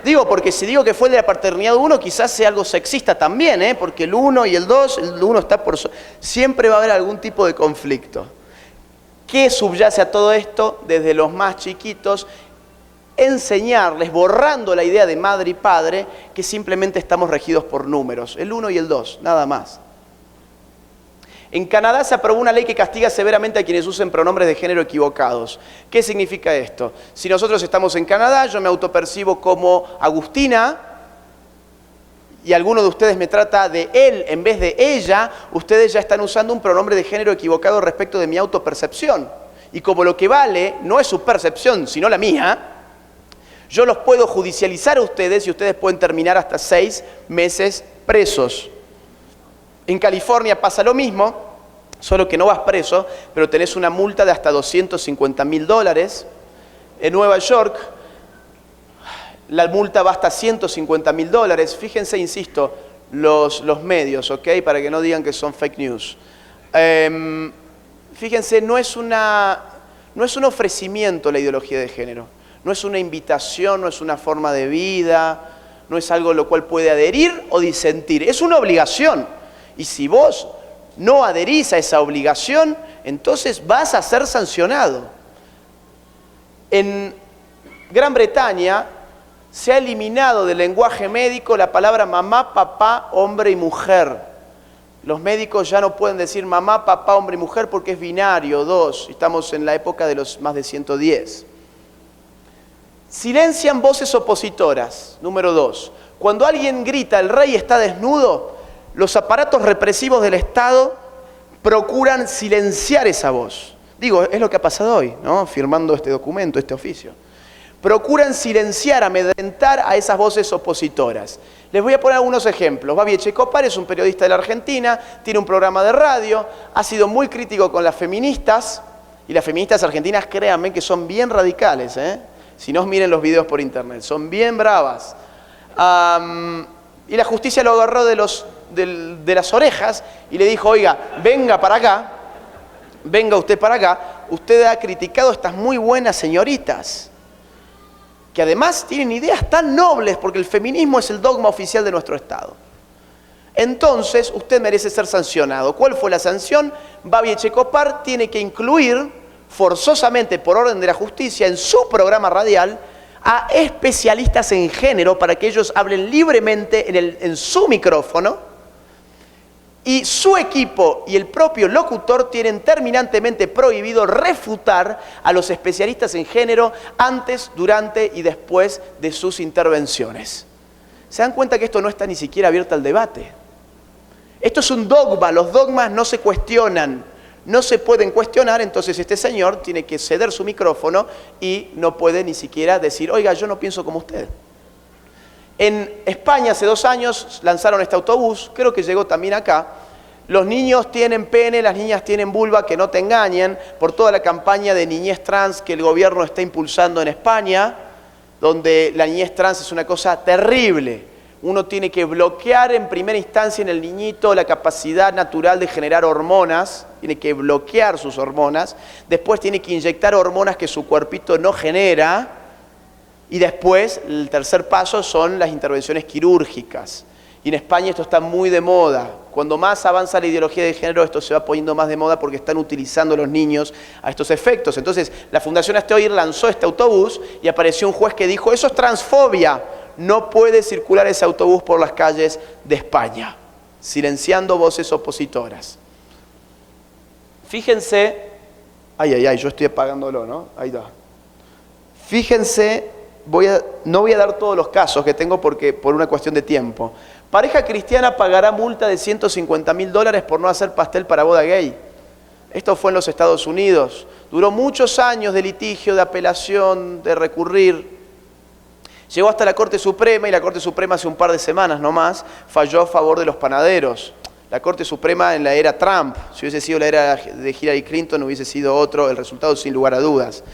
Digo, porque si digo que fue el de la paternidad 1, quizás sea algo sexista también, ¿eh? Porque el 1 y el 2, el 1 está por... Siempre va a haber algún tipo de conflicto. ¿Qué subyace a todo esto? Desde los más chiquitos, enseñarles, borrando la idea de madre y padre, que simplemente estamos regidos por números, el 1 y el 2, nada más. En Canadá se aprobó una ley que castiga severamente a quienes usen pronombres de género equivocados. ¿Qué significa esto? Si nosotros estamos en Canadá, yo me autopercibo como Agustina, y alguno de ustedes me trata de él en vez de ella, ustedes ya están usando un pronombre de género equivocado respecto de mi autopercepción. Y como lo que vale no es su percepción, sino la mía, yo los puedo judicializar a ustedes y ustedes pueden terminar hasta 6 meses presos. En California pasa lo mismo, solo que no vas preso, pero tenés una multa de hasta $250.000. En Nueva York, la multa va hasta $150.000. Fíjense, insisto, los medios, ¿ok? Para que no digan que son fake news. Fíjense, no es un ofrecimiento la ideología de género. No es una invitación, no es una forma de vida, no es algo a lo cual puede adherir o disentir. Es una obligación. Y si vos no adherís a esa obligación, entonces vas a ser sancionado. En Gran Bretaña se ha eliminado del lenguaje médico la palabra mamá, papá, hombre y mujer. Los médicos ya no pueden decir mamá, papá, hombre y mujer porque es binario, 2. Estamos en la época de los más de 110. Silencian voces opositoras, número 2. Cuando alguien grita, el rey está desnudo, los aparatos represivos del Estado procuran silenciar esa voz. Digo, es lo que ha pasado hoy, ¿no? Firmando este documento, este oficio. Procuran silenciar, amedrentar a esas voces opositoras. Les voy a poner algunos ejemplos. Babi Echecopar es un periodista de la Argentina, tiene un programa de radio, ha sido muy crítico con las feministas, y las feministas argentinas, créanme que son bien radicales, ¿eh? Si no, miren los videos por internet, son bien bravas. Y la justicia lo agarró de las orejas y le dijo, oiga, venga para acá, venga usted para acá, usted ha criticado a estas muy buenas señoritas, que además tienen ideas tan nobles, porque el feminismo es el dogma oficial de nuestro Estado. Entonces, usted merece ser sancionado. ¿Cuál fue la sanción? Babi Echecopar tiene que incluir, forzosamente por orden de la justicia, en su programa radial, a especialistas en género para que ellos hablen libremente en su micrófono, y su equipo y el propio locutor tienen terminantemente prohibido refutar a los especialistas en género antes, durante y después de sus intervenciones. ¿Se dan cuenta que esto no está ni siquiera abierto al debate? Esto es un dogma, los dogmas no se cuestionan. No se pueden cuestionar, entonces este señor tiene que ceder su micrófono y no puede ni siquiera decir, oiga, yo no pienso como usted. En España hace 2 años lanzaron este autobús, creo que llegó también acá. Los niños tienen pene, las niñas tienen vulva, que no te engañen, por toda la campaña de niñez trans que el gobierno está impulsando en España, donde la niñez trans es una cosa terrible. Uno tiene que bloquear en primera instancia en el niñito la capacidad natural de generar hormonas, tiene que bloquear sus hormonas, después tiene que inyectar hormonas que su cuerpito no genera, y después el tercer paso son las intervenciones quirúrgicas. Y en España esto está muy de moda. Cuando más avanza la ideología de género, esto se va poniendo más de moda porque están utilizando los niños a estos efectos. Entonces, la Fundación Hazte Oír lanzó este autobús y apareció un juez que dijo, eso es transfobia. No puede circular ese autobús por las calles de España, silenciando voces opositoras. Fíjense, yo estoy apagándolo, ¿no? Ahí está. Fíjense, no voy a dar todos los casos que tengo porque por una cuestión de tiempo. Pareja cristiana pagará multa de $150.000 por no hacer pastel para boda gay. Esto fue en los Estados Unidos. Duró muchos años de litigio, de apelación, de recurrir. Llegó hasta la Corte Suprema y la Corte Suprema hace un par de semanas nomás falló a favor de los panaderos. La Corte Suprema en la era Trump, si hubiese sido la era de Hillary Clinton hubiese sido otro el resultado sin lugar a dudas.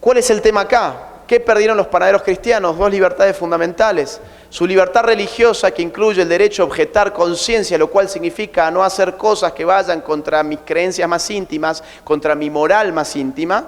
¿Cuál es el tema acá? ¿Qué perdieron los panaderos cristianos? 2 libertades fundamentales. Su libertad religiosa, que incluye el derecho a objetar conciencia, lo cual significa no hacer cosas que vayan contra mis creencias más íntimas, contra mi moral más íntima.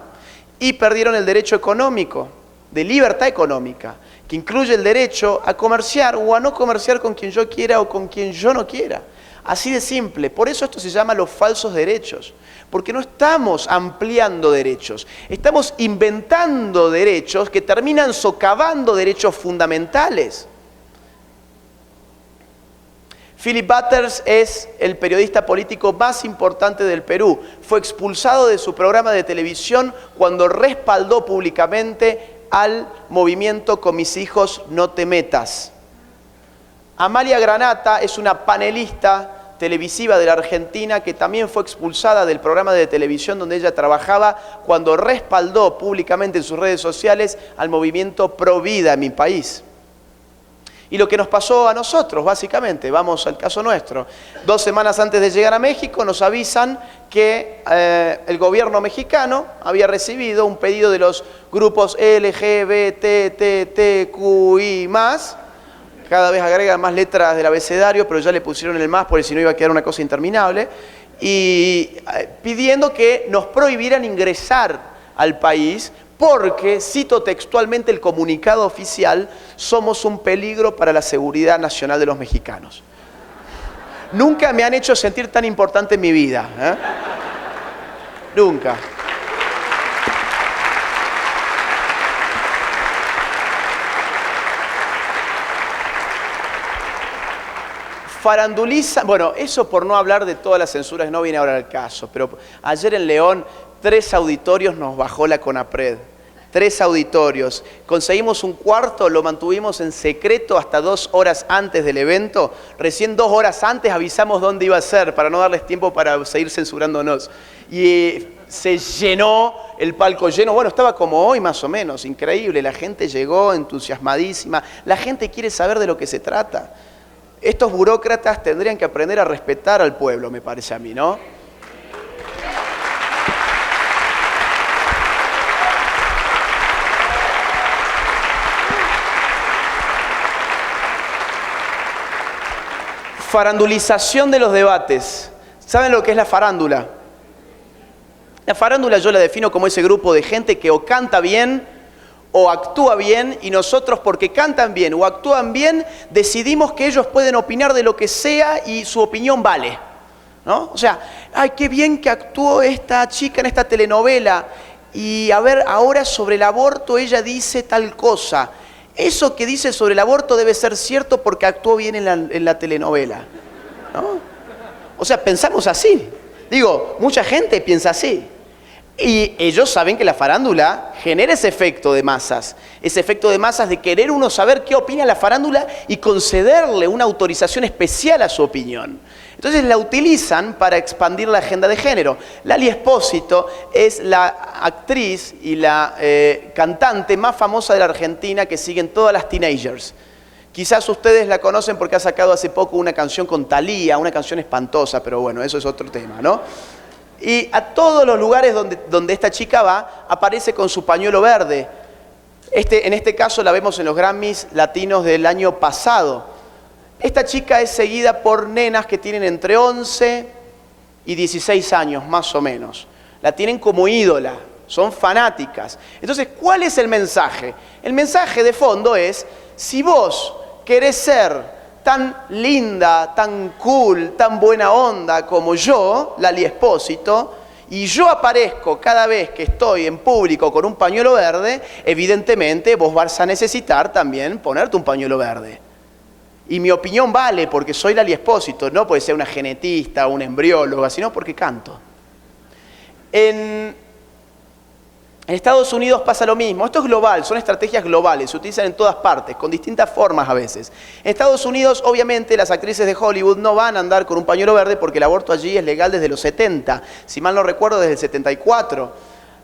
Y perdieron el derecho económico, de libertad económica, que incluye el derecho a comerciar o a no comerciar con quien yo quiera o con quien yo no quiera, Así de simple. Por eso esto se llama los falsos derechos. Porque no estamos ampliando derechos, estamos inventando derechos que terminan socavando derechos fundamentales. Philip Butters es el periodista político más importante del Perú. Fue expulsado de su programa de televisión cuando respaldó públicamente al movimiento Con mis hijos no te metas. Amalia Granata es una panelista televisiva de la Argentina que también fue expulsada del programa de televisión donde ella trabajaba cuando respaldó públicamente en sus redes sociales al movimiento Pro Vida en mi país. Y lo que nos pasó a nosotros, básicamente, vamos al caso nuestro. 2 semanas antes de llegar a México nos avisan que el gobierno mexicano había recibido un pedido de los grupos LGBTTQI+, cada vez agregan más letras del abecedario, pero ya le pusieron el más porque si no iba a quedar una cosa interminable, y pidiendo que nos prohibieran ingresar al país porque, cito textualmente el comunicado oficial, somos un peligro para la seguridad nacional de los mexicanos. Nunca me han hecho sentir tan importante en mi vida, ¿eh? Nunca. Farandulizan, bueno, eso por no hablar de todas las censuras, no viene ahora al caso, pero ayer en León 3 auditorios nos bajó la CONAPRED. 3 auditorios. Conseguimos un cuarto, lo mantuvimos en secreto hasta 2 horas antes del evento. Recién 2 horas antes avisamos dónde iba a ser para no darles tiempo para seguir censurándonos. Y se llenó el palco lleno. Bueno, estaba como hoy más o menos, increíble. La gente llegó entusiasmadísima. La gente quiere saber de lo que se trata. Estos burócratas tendrían que aprender a respetar al pueblo, me parece a mí, ¿no? Farandulización de los debates. ¿Saben lo que es la farándula? La farándula yo la defino como ese grupo de gente que o canta bien o actúa bien, y nosotros porque cantan bien o actúan bien decidimos que ellos pueden opinar de lo que sea y su opinión vale, ¿no? O sea, ay, qué bien que actuó esta chica en esta telenovela y a ver, ahora sobre el aborto ella dice tal cosa. Eso que dice sobre el aborto debe ser cierto porque actuó bien en la telenovela, ¿no? O sea, pensamos así. Digo, mucha gente piensa así. Y ellos saben que la farándula genera ese efecto de masas de querer uno saber qué opina la farándula y concederle una autorización especial a su opinión. Entonces la utilizan para expandir la agenda de género. Lali Espósito es la actriz y la cantante más famosa de la Argentina que siguen todas las teenagers. Quizás ustedes la conocen porque ha sacado hace poco una canción con Thalía, una canción espantosa, pero bueno, eso es otro tema, ¿no? Y a todos los lugares donde esta chica va, aparece con su pañuelo verde. En este caso la vemos en los Grammys latinos del año pasado. Esta chica es seguida por nenas que tienen entre 11 y 16 años, más o menos. La tienen como ídola, son fanáticas. Entonces, ¿cuál es el mensaje? El mensaje de fondo es, si vos querés ser tan linda, tan cool, tan buena onda como yo, Lali Espósito, y yo aparezco cada vez que estoy en público con un pañuelo verde, evidentemente vos vas a necesitar también ponerte un pañuelo verde. Y mi opinión vale porque soy Lali Espósito, no porque sea una genetista o una embrióloga, sino porque canto. En Estados Unidos pasa lo mismo. Esto es global, son estrategias globales, se utilizan en todas partes, con distintas formas a veces. En Estados Unidos, obviamente, las actrices de Hollywood no van a andar con un pañuelo verde porque el aborto allí es legal desde los 70, si mal no recuerdo, desde el 74.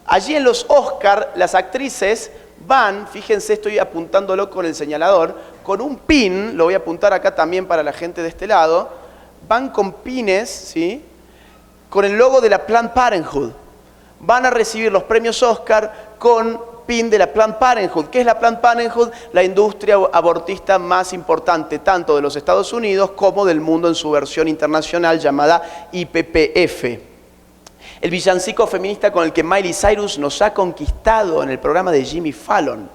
Allí en los Oscar, las actrices van, fíjense, estoy apuntándolo con el señalador, con un pin, lo voy a apuntar acá también para la gente de este lado, van con pines, ¿sí?, con el logo de la Planned Parenthood. Van a recibir los premios Oscar con pin de la Planned Parenthood. ¿Qué es la Planned Parenthood? La industria abortista más importante, tanto de los Estados Unidos como del mundo en su versión internacional llamada IPPF. El villancico feminista con el que Miley Cyrus nos ha conquistado en el programa de Jimmy Fallon.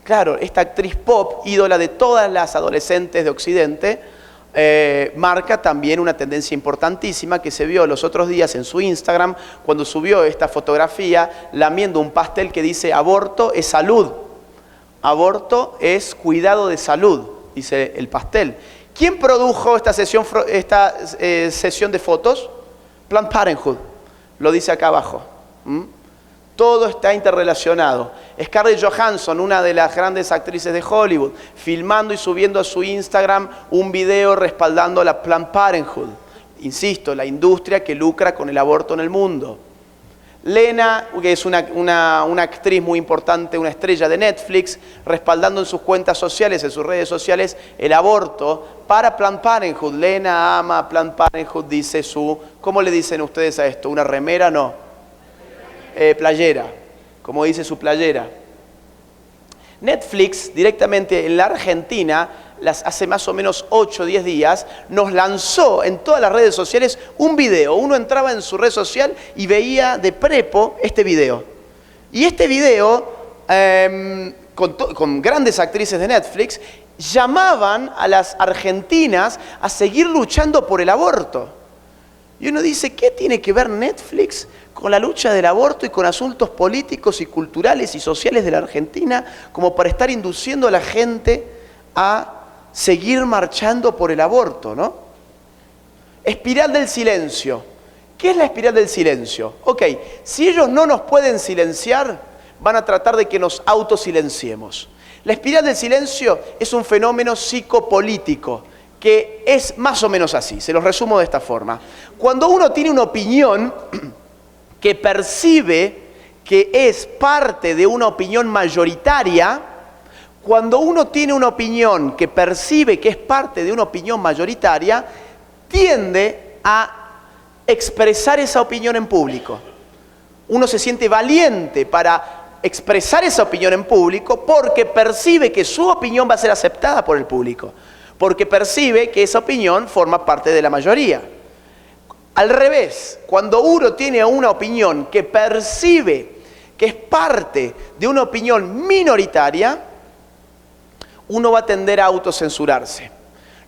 Claro, esta actriz pop, ídola de todas las adolescentes de Occidente, marca también una tendencia importantísima que se vio los otros días en su Instagram cuando subió esta fotografía lamiendo un pastel que dice aborto es salud, aborto es cuidado de salud, dice el pastel. ¿Quién produjo esta sesión de fotos? Planned Parenthood, lo dice acá abajo. Todo está interrelacionado. Scarlett Johansson, una de las grandes actrices de Hollywood, filmando y subiendo a su Instagram un video respaldando a la Planned Parenthood. Insisto, la industria que lucra con el aborto en el mundo. Lena, que es una actriz muy importante, una estrella de Netflix, respaldando en sus cuentas sociales, en sus redes sociales, el aborto para Planned Parenthood. Lena ama Planned Parenthood, dice ¿cómo le dicen ustedes a esto? ¿Una remera? No. Playera, como dice su playera. Netflix, directamente en la Argentina, hace más o menos 8 o 10 días, nos lanzó en todas las redes sociales un video. Uno entraba en su red social y veía de prepo este video. Y este video, con grandes actrices de Netflix, llamaban a las argentinas a seguir luchando por el aborto. Y uno dice, ¿qué tiene que ver Netflix con la lucha del aborto y con asuntos políticos y culturales y sociales de la Argentina como para estar induciendo a la gente a seguir marchando por el aborto, ¿no? Espiral del silencio. ¿Qué es la espiral del silencio? Ok, si ellos no nos pueden silenciar, van a tratar de que nos autosilenciemos. La espiral del silencio es un fenómeno psicopolítico que es más o menos así, se los resumo de esta forma. Cuando uno tiene una opinión que percibe que es parte de una opinión mayoritaria, cuando uno tiene una opinión que percibe que es parte de una opinión mayoritaria, tiende a expresar esa opinión en público. Uno se siente valiente para expresar esa opinión en público porque percibe que su opinión va a ser aceptada por el público, porque percibe que esa opinión forma parte de la mayoría. Al revés, cuando uno tiene una opinión que percibe que es parte de una opinión minoritaria, uno va a tender a autocensurarse.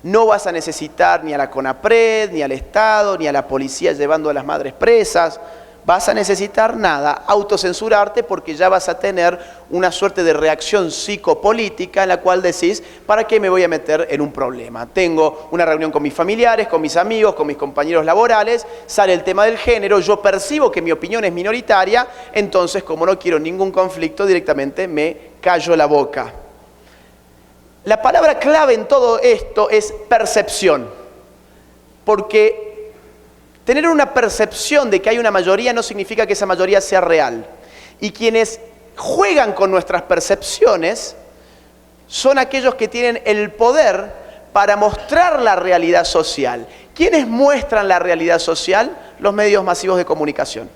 No vas a necesitar ni a la CONAPRED, ni al Estado, ni a la policía llevando a las madres presas. Vas a necesitar nada, autocensurarte, porque ya vas a tener una suerte de reacción psicopolítica en la cual decís, ¿para qué me voy a meter en un problema? Tengo una reunión con mis familiares, con mis amigos, con mis compañeros laborales, sale el tema del género, yo percibo que mi opinión es minoritaria, entonces como no quiero ningún conflicto, directamente me callo la boca. La palabra clave en todo esto es percepción, porque tener una percepción de que hay una mayoría no significa que esa mayoría sea real. Y quienes juegan con nuestras percepciones son aquellos que tienen el poder para mostrar la realidad social. ¿Quiénes muestran la realidad social? Los medios masivos de comunicación.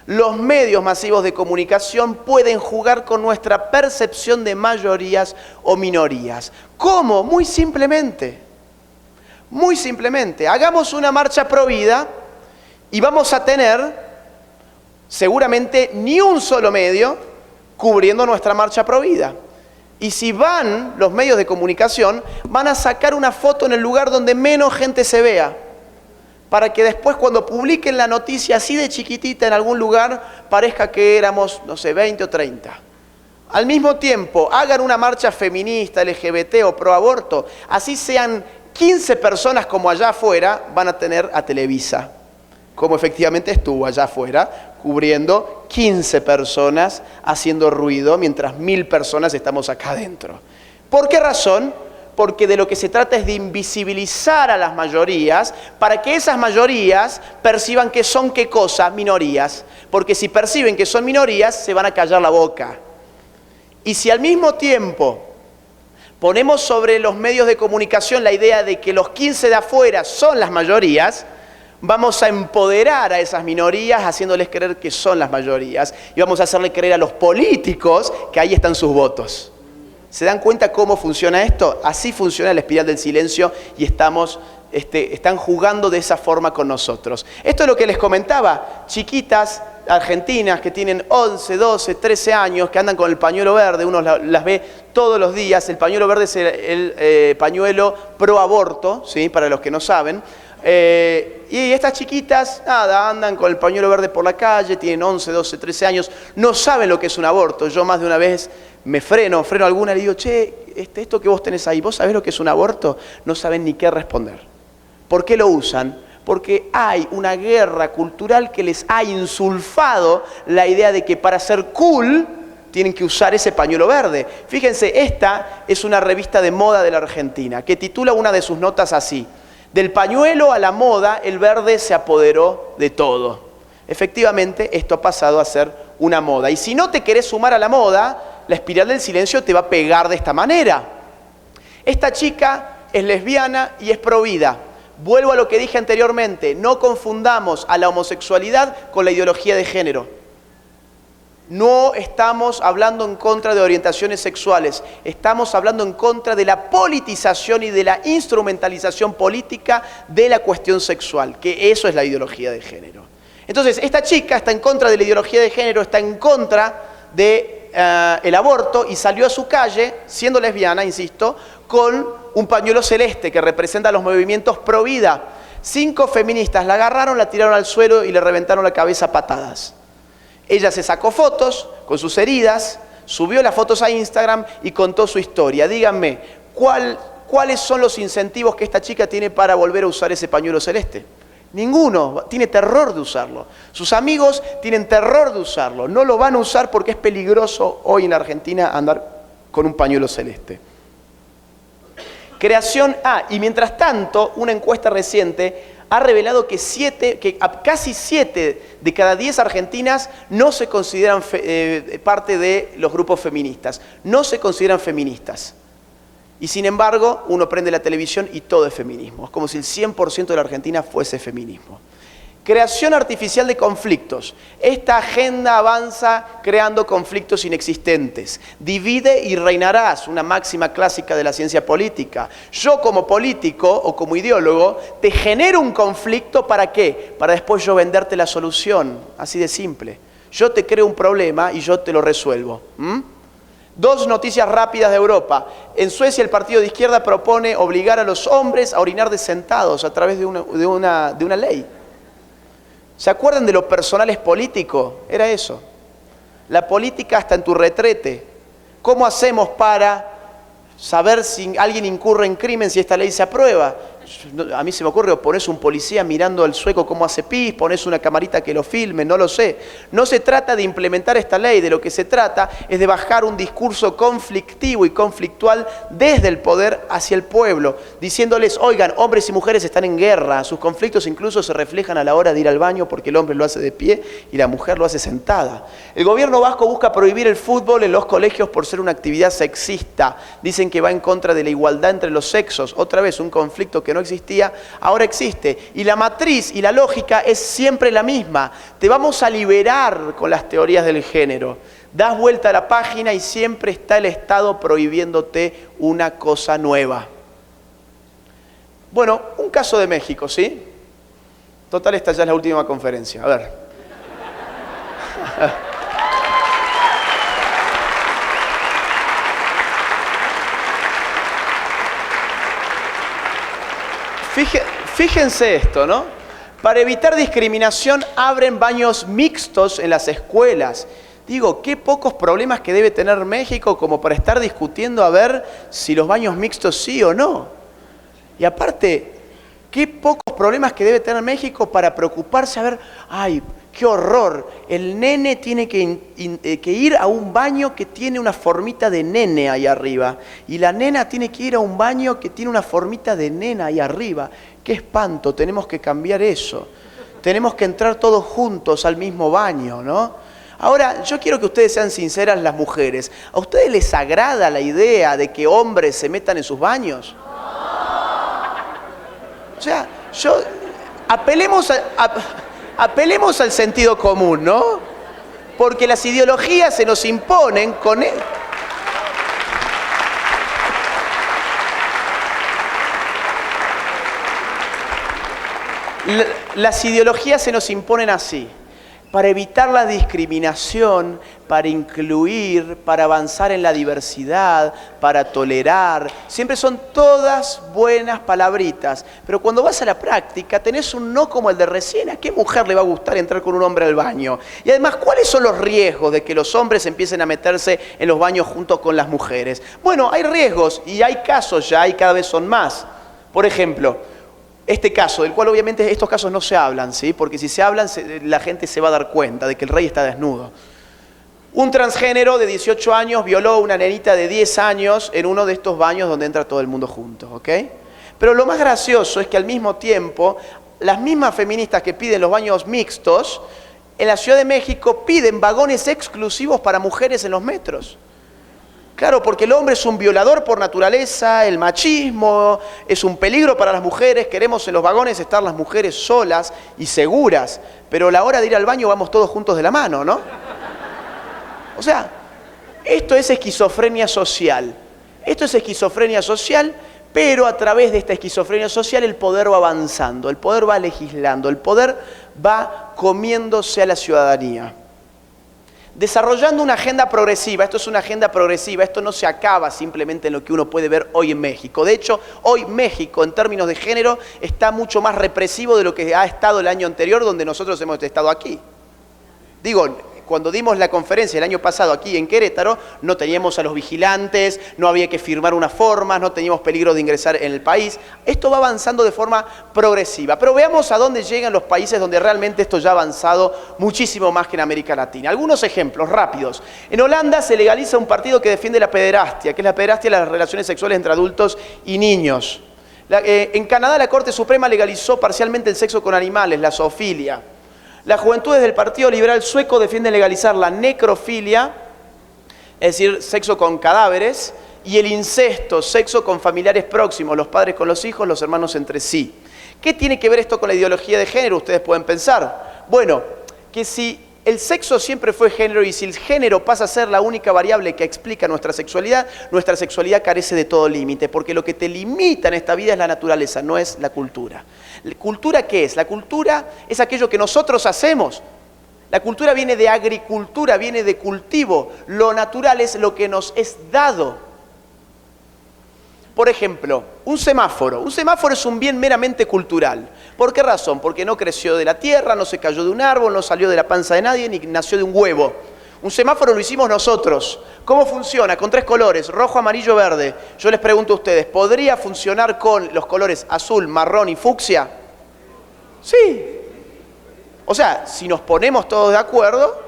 Los medios masivos de comunicación pueden jugar con nuestra percepción de mayorías o minorías. ¿Cómo? Muy simplemente. Muy simplemente, hagamos una marcha pro vida y vamos a tener seguramente ni un solo medio cubriendo nuestra marcha pro vida. Y si van los medios de comunicación, van a sacar una foto en el lugar donde menos gente se vea, para que después cuando publiquen la noticia así de chiquitita en algún lugar, parezca que éramos, no sé, 20 o 30. Al mismo tiempo, hagan una marcha feminista, LGBT o pro aborto, así sean 15 personas como allá afuera, van a tener a Televisa, como efectivamente estuvo allá afuera, cubriendo 15 personas haciendo ruido, mientras 1000 personas estamos acá adentro. ¿Por qué razón? Porque de lo que se trata es de invisibilizar a las mayorías, para que esas mayorías perciban que son, ¿qué cosa? Minorías. Porque si perciben que son minorías, se van a callar la boca. Y si al mismo tiempo ponemos sobre los medios de comunicación la idea de que los 15 de afuera son las mayorías, vamos a empoderar a esas minorías haciéndoles creer que son las mayorías y vamos a hacerle creer a los políticos que ahí están sus votos. ¿Se dan cuenta cómo funciona esto? Así funciona la espiral del silencio y estamos están jugando de esa forma con nosotros. Esto es lo que les comentaba, chiquitas argentinas que tienen 11, 12, 13 años, que andan con el pañuelo verde, uno las ve todos los días. El pañuelo verde es el pañuelo pro aborto, ¿sí? Para los que no saben. Y estas chiquitas, nada, andan con el pañuelo verde por la calle, tienen 11, 12, 13 años, no saben lo que es un aborto. Yo más de una vez me freno alguna y le digo, che, esto que vos tenés ahí, ¿vos sabés lo que es un aborto? No saben ni qué responder. ¿Por qué lo usan? Porque hay una guerra cultural que les ha insulfado la idea de que para ser cool tienen que usar ese pañuelo verde. Fíjense, esta es una revista de moda de la Argentina que titula una de sus notas así: del pañuelo a la moda, el verde se apoderó de todo. Efectivamente, esto ha pasado a ser una moda. Y si no te querés sumar a la moda, la espiral del silencio te va a pegar de esta manera. Esta chica es lesbiana y es provida. Vuelvo a lo que dije anteriormente, no confundamos a la homosexualidad con la ideología de género. No estamos hablando en contra de orientaciones sexuales, estamos hablando en contra de la politización y de la instrumentalización política de la cuestión sexual, que eso es la ideología de género. Entonces, esta chica está en contra de la ideología de género, está en contra del aborto y salió a su calle, siendo lesbiana, insisto, con un pañuelo celeste que representa los movimientos pro vida. 5 feministas la agarraron, la tiraron al suelo y le reventaron la cabeza a patadas. Ella se sacó fotos con sus heridas, subió las fotos a Instagram y contó su historia. Díganme, ¿cuáles son los incentivos que esta chica tiene para volver a usar ese pañuelo celeste? Ninguno, tiene terror de usarlo. Sus amigos tienen terror de usarlo. No lo van a usar porque es peligroso hoy en Argentina andar con un pañuelo celeste. Creación y mientras tanto, una encuesta reciente ha revelado que casi 7 de cada 10 argentinas no se consideran parte de los grupos feministas, no se consideran feministas. Y sin embargo, uno prende la televisión y todo es feminismo. Es como si el 100% de la Argentina fuese feminismo. Creación artificial de conflictos. Esta agenda avanza creando conflictos inexistentes. Divide y reinarás, una máxima clásica de la ciencia política. Yo como político o como ideólogo te genero un conflicto, ¿para qué? Para después yo venderte la solución, así de simple. Yo te creo un problema y yo te lo resuelvo. 2 noticias rápidas de Europa. En Suecia el partido de izquierda propone obligar a los hombres a orinar de sentados a través de una ley. ¿Se acuerdan de lo personal es político? Era eso. La política hasta en tu retrete. ¿Cómo hacemos para saber si alguien incurre en crimen si esta ley se aprueba? A mí se me ocurre, pones un policía mirando al sueco cómo hace pis, pones una camarita que lo filme, no lo sé. No se trata de implementar esta ley, de lo que se trata es de bajar un discurso conflictivo y conflictual desde el poder hacia el pueblo, diciéndoles, oigan, hombres y mujeres están en guerra, sus conflictos incluso se reflejan a la hora de ir al baño porque el hombre lo hace de pie y la mujer lo hace sentada. El gobierno vasco busca prohibir el fútbol en los colegios por ser una actividad sexista. Dicen que va en contra de la igualdad entre los sexos. Otra vez, un conflicto que no existía, ahora existe. Y la matriz y la lógica es siempre la misma. Te vamos a liberar con las teorías del género. Das vuelta a la página y siempre está el Estado prohibiéndote una cosa nueva. Bueno, un caso de México, ¿sí? Total, esta ya es la última conferencia. A ver. Fíjense esto, ¿no? Para evitar discriminación abren baños mixtos en las escuelas. Digo, qué pocos problemas que debe tener México como para estar discutiendo a ver si los baños mixtos sí o no. Y aparte, qué pocos problemas que debe tener México para preocuparse a ver, ay, qué horror, el nene tiene que ir a un baño que tiene una formita de nene ahí arriba. Y la nena tiene que ir a un baño que tiene una formita de nena ahí arriba. Qué espanto, tenemos que cambiar eso. Tenemos que entrar todos juntos al mismo baño, ¿no? Ahora, yo quiero que ustedes sean sinceras las mujeres. ¿A ustedes les agrada la idea de que hombres se metan en sus baños? O sea, apelemos al sentido común, ¿no? Porque las ideologías se nos imponen con él. Las ideologías se nos imponen así, para evitar la discriminación, para incluir, para avanzar en la diversidad, para tolerar. Siempre son todas buenas palabritas, pero cuando vas a la práctica tenés un no como el de recién. ¿A qué mujer le va a gustar entrar con un hombre al baño? Y además, ¿cuáles son los riesgos de que los hombres empiecen a meterse en los baños junto con las mujeres? Bueno, hay riesgos y hay casos ya y cada vez son más. Por ejemplo, este caso, del cual obviamente estos casos no se hablan, ¿sí? Porque si se hablan la gente se va a dar cuenta de que el rey está desnudo. Un transgénero de 18 años violó a una nenita de 10 años en uno de estos baños donde entra todo el mundo junto, ¿ok? Pero lo más gracioso es que al mismo tiempo, las mismas feministas que piden los baños mixtos, en la Ciudad de México piden vagones exclusivos para mujeres en los metros. Claro, porque el hombre es un violador por naturaleza, el machismo es un peligro para las mujeres, queremos en los vagones estar las mujeres solas y seguras, pero a la hora de ir al baño vamos todos juntos de la mano, ¿no? O sea, esto es esquizofrenia social. Esto es esquizofrenia social, pero a través de esta esquizofrenia social el poder va avanzando, el poder va legislando, el poder va comiéndose a la ciudadanía. Desarrollando una agenda progresiva, esto es una agenda progresiva, esto no se acaba simplemente en lo que uno puede ver hoy en México. De hecho, hoy México, en términos de género, está mucho más represivo de lo que ha estado el año anterior, donde nosotros hemos estado aquí. Digo, cuando dimos la conferencia el año pasado aquí en Querétaro, no teníamos a los vigilantes, no había que firmar unas formas, no teníamos peligro de ingresar en el país. Esto va avanzando de forma progresiva. Pero veamos a dónde llegan los países donde realmente esto ya ha avanzado muchísimo más que en América Latina. Algunos ejemplos rápidos. En Holanda se legaliza un partido que defiende la pederastia, que es la pederastia de las relaciones sexuales entre adultos y niños. En Canadá la Corte Suprema legalizó parcialmente el sexo con animales, la zoofilia. Las juventudes del Partido Liberal Sueco defienden legalizar la necrofilia, es decir, sexo con cadáveres, y el incesto, sexo con familiares próximos, los padres con los hijos, los hermanos entre sí. ¿Qué tiene que ver esto con la ideología de género? Ustedes pueden pensar. Bueno, que si el sexo siempre fue género y si el género pasa a ser la única variable que explica nuestra sexualidad carece de todo límite, porque lo que te limita en esta vida es la naturaleza, no es la cultura. ¿La cultura qué es? La cultura es aquello que nosotros hacemos. La cultura viene de agricultura, viene de cultivo. Lo natural es lo que nos es dado. Por ejemplo, un semáforo. Un semáforo es un bien meramente cultural. ¿Por qué razón? Porque no creció de la tierra, no se cayó de un árbol, no salió de la panza de nadie, ni nació de un huevo. Un semáforo lo hicimos nosotros. ¿Cómo funciona? Con 3 colores, rojo, amarillo, verde. Yo les pregunto a ustedes, ¿podría funcionar con los colores azul, marrón y fucsia? Sí. O sea, si nos ponemos todos de acuerdo,